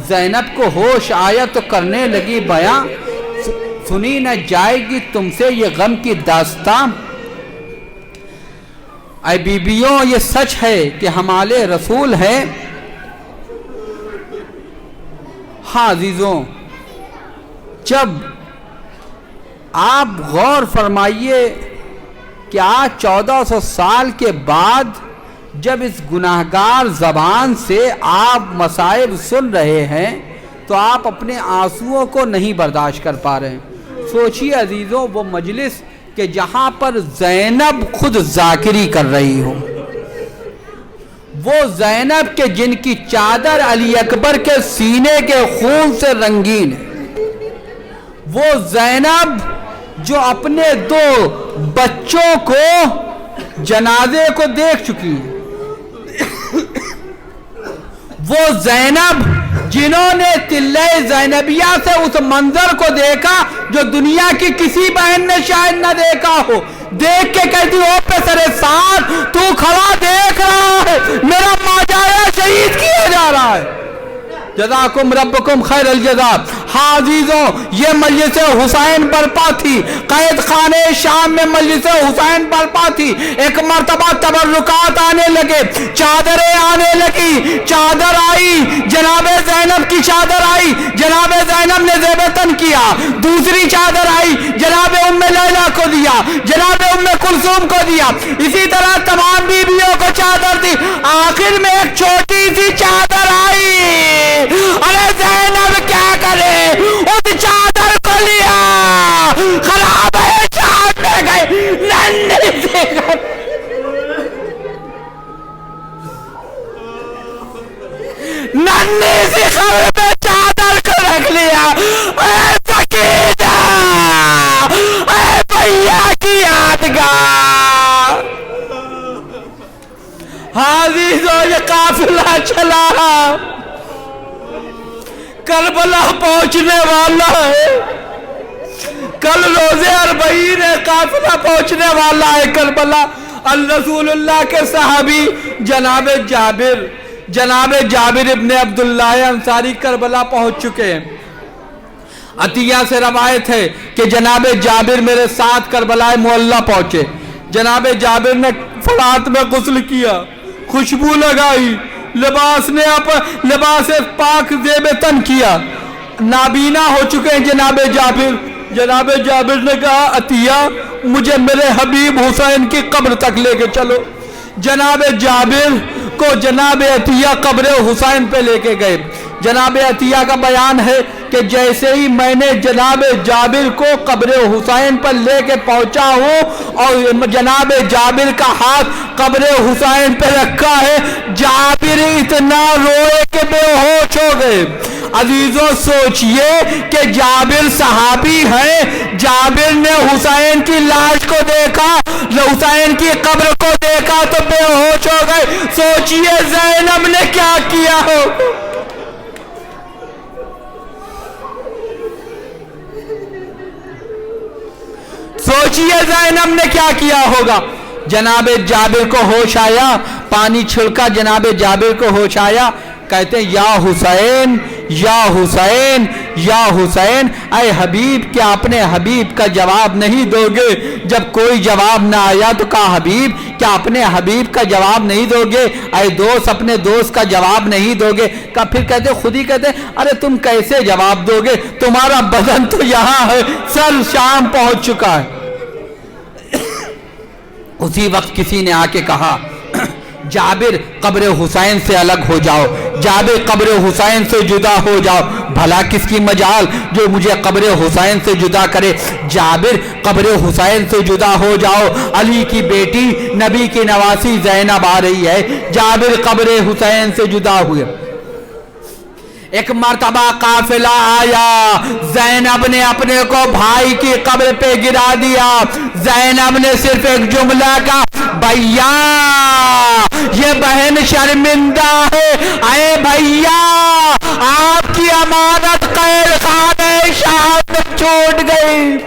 Speaker 4: زینب کو ہوش آیا تو کرنے لگی بیاں، سنی نہ جائے گی تم سے یہ غم کی داستان. اے بیبیوں یہ سچ ہے کہ ہمارے رسول ہیں. ہاں عزیزوں، جب آپ غور فرمائیے کہ آج 1400 سال کے بعد جب اس گناہگار زبان سے آپ مصائب سن رہے ہیں تو آپ اپنے آنسوؤں کو نہیں برداشت کر پا رہے ہیں۔ سوچیے عزیزوں، وہ مجلس کہ جہاں پر زینب خود ذاکری کر رہی ہو، وہ زینب کے جن کی چادر علی اکبر کے سینے کے خون سے رنگین ہے، وہ زینب جو اپنے 2 بچوں کو جنازے کو دیکھ چکی ہے، وہ زینب جنہوں نے تلہ زینبیہ سے اس منظر کو دیکھا جو دنیا کی کسی بہن نے شاید نہ دیکھا ہو، دیکھ کے کہتی ہو پہ سرے ساتھ تو کھڑا دیکھ رہا ہے، میرا ماجایا شہید کیا جا رہا ہے۔ جزاکم ربکم خیر الجزا۔ ہاں عزیزوں، یہ مجلس حسین برپا تھی، قید خانے شام میں مجلس حسین برپا تھی۔ ایک مرتبہ تبرکات آنے لگے، چادریں آنے لگی، چادر آئی، جناب زینب کی چادر آئی، جناب زینب نے زیب تن کیا، دوسری چادر آئی، جناب ام لیلہ کو دیا، جناب ام کلثوم کو دیا، اسی طرح تمام بیویوں کو چادر دی، آخر میں ایک چھوٹی سی چادر آئی۔ ارے زینب کیا کرے، اس چادر کو لیا، خراب ہے، شام میں گئے، ننھی سے خبر میں چادر کو رکھ لیا۔ اے سکینہ، اے بھیا کی یادگار۔ عزیزو، یہ قافلہ چلا، کربلا پہنچنے والا ہے، کل روزے 40 ہے، قافلہ پہنچنے والا ہے کربلا۔ الرسول اللہ کے صحابی جناب جابر ابن عبداللہ انصاری کربلا پہنچ چکے ہیں۔ عطیہ سے روایت ہے کہ جناب جابر میرے ساتھ کربلا معلی پہنچے، جناب جابر نے فرات میں غسل کیا، خوشبو لگائی، لباس پاک زیب تن کیا، نابینا ہو چکے ہیں جناب جابر نے کہا عطیہ مجھے میرے حبیب حسین کی قبر تک لے کے چلو۔ جناب جابر کو جناب عطیہ قبر حسین پہ لے کے گئے۔ جناب عطیہ کا بیان ہے کہ جیسے ہی میں نے جناب جابر کو قبر حسین پر لے کے پہنچا ہوں اور جناب جابر کا ہاتھ قبر حسین پہ رکھا ہے، جابر اتنا روئے کہ بے ہوش ہو گئے۔ عزیزوں سوچئے کہ جابر صحابی ہیں، جابر نے حسین کی لاش کو دیکھا، حسین کی قبر کو دیکھا تو بے ہوش ہو گئے۔ سوچئے زینب نے کیا کیا ہو۔ سوچئے زینب نے کیا کیا ہوگا۔ جناب جابر کو ہوش آیا، پانی چھڑکا، جناب جابر کو ہوش آیا، کہتے ہیں یا حسین یا حسین یا حسین، اے حبیب کیا اپنے حبیب کا جواب نہیں دو گے؟ جب کوئی جواب نہ آیا تو کہا حبیب کیا اپنے حبیب کا جواب نہیں دو گے؟ اے دوست اپنے دوست کا جواب نہیں دو گے؟ کہا پھر کہتے خود ہی کہتے ارے تم کیسے جواب دو گے، تمہارا بدن تو یہاں ہے، سر شام پہنچ چکا ہے۔ اسی وقت کسی نے آ کے کہا جابر قبر حسین سے الگ ہو جاؤ، جابر قبر حسین سے جدا ہو جاؤ۔ بھلا کس کی مجال جو مجھے قبر حسین سے جدا کرے؟ جابر قبر حسین سے جدا ہو جاؤ، علی کی بیٹی نبی کی نواسی زینب آ رہی ہے، جابر قبر حسین سے جدا ہوئے۔ ایک مرتبہ قافلہ آیا، زینب نے اپنے کو بھائی کی قبر پہ گرا دیا، زینب نے صرف ایک جملہ کہا بھیا یہ بہن شرمندہ ہے، اے بھیا آپ کی امانت قید خانہ شام میں چھوٹ گئی۔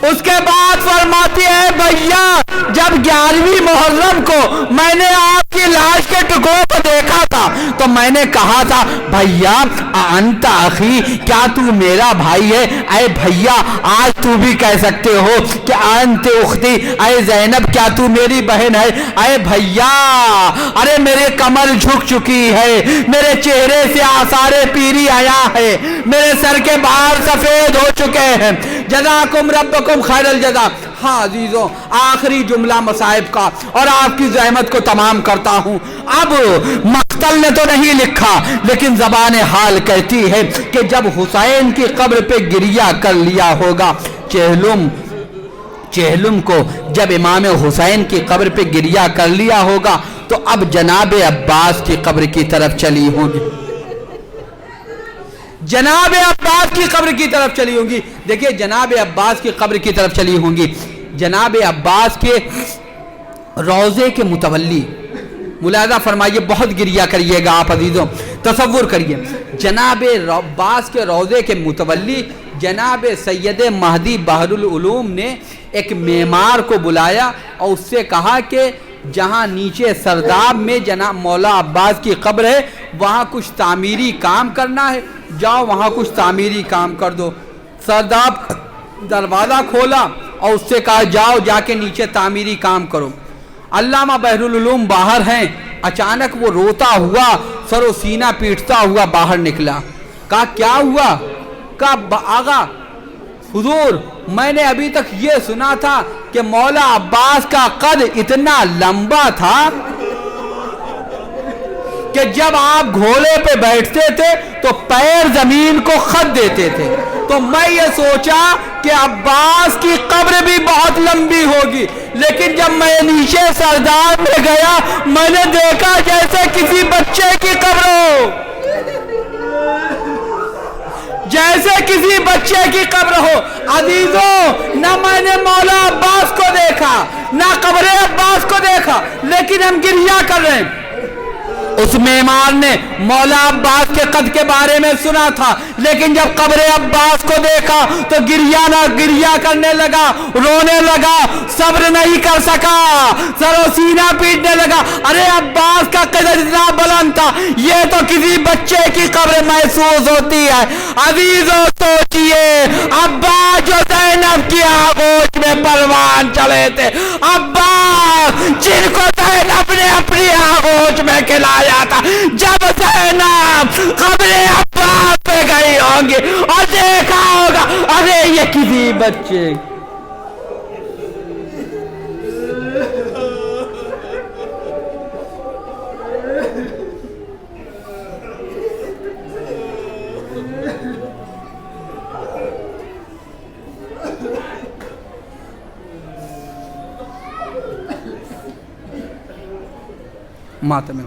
Speaker 4: اس کے بعد فرماتی ہے بھیا جب 11ویں محرم کو میں نے آپ کی لاش کے ٹکڑوں کو دیکھا تھا تو میں نے کہا تھا بھیا انت اخی، کیا تو میرا بھائی ہے؟ اے بھیا آج تو بھی کہہ سکتے ہو کہ انت اختی، اے زینب کیا تو میری بہن ہے؟ اے بھیا ارے میرے کمر جھک چکی ہے، میرے چہرے سے آثار پیری آیا ہے، میرے سر کے بال سفید ہو چکے ہیں، جزاکم ربکم خیر الجزا۔ ہاں عزیزوں، آخری جملہ مصائب کا اور آپ کی زحمت کو تمام کرتا ہوں۔ اب مقتل نے تو نہیں لکھا، لیکن زبان حال کہتی ہے کہ جب حسین کی قبر پہ گریہ کر لیا ہوگا، چہلم کو جب امام حسین کی قبر پہ گریہ کر لیا ہوگا تو اب جناب عباس کی قبر کی طرف چلی ہوں گی، جناب عباس کی قبر کی طرف چلی ہوں گی۔ دیکھیں جناب عباس کی قبر کی طرف چلی ہوں گی، جناب عباس کے روضے کے متولی، ملاحظہ فرمائیے، بہت گریہ کریے گا آپ عزیزوں، تصور کریے، جناب عباس کے روضے کے متولی جناب سید مہدی بحر العلوم نے ایک معمار کو بلایا اور اس سے کہا کہ جہاں نیچے سرداب میں جناب مولا عباس کی قبر ہے وہاں کچھ تعمیری کام کرنا ہے، جاؤ وہاں کچھ تعمیری کام کر دو۔ سرداب دروازہ کھولا اور اس سے کہا جاؤ جا کے نیچے تعمیری کام کرو۔ علامہ بحر العلوم باہر ہیں، اچانک وہ روتا ہوا سر و سینہ پیٹتا ہوا باہر نکلا۔ کہا کیا ہوا؟ کہا آغا حضور، میں نے ابھی تک یہ سنا تھا کہ مولا عباس کا قد اتنا لمبا تھا کہ جب آپ گھوڑے پہ بیٹھتے تھے تو پیر زمین کو خط دیتے تھے، تو میں یہ سوچا کہ عباس کی قبر بھی بہت لمبی ہوگی، لیکن جب میں نیچے سرداب میں گیا میں نے دیکھا جیسے کسی بچے کی قبر ہو، جیسے کسی بچے کی قبر ہو۔ عزیزوں، نہ میں نے مولا عباس کو دیکھا نہ قبر عباس کو دیکھا، لیکن ہم گریہ کر رہے ہیں۔ اس معمار نے مولا عباس کے قد کے بارے میں سنا تھا، لیکن جب قبر عباس کو دیکھا تو گریہ کرنے لگا، رونے لگا، صبر نہیں کر سکا، سر و سینہ پیٹنے لگا۔ ارے عباس کا قد اتنا بلند تھا، یہ تو کسی بچے کی قبر محسوس ہوتی ہے۔ عزیزوں سوچئے، عباس جو زینب کی آغوش میں پروان چلے تھے، عباس جن کو زینب نے اپنی آغوش میں کھلایا تھا، جب زینب قبر عباس پہ گئی ہوں گی اور دیکھا ہوگا ارے یہ کسی بچے، ماتم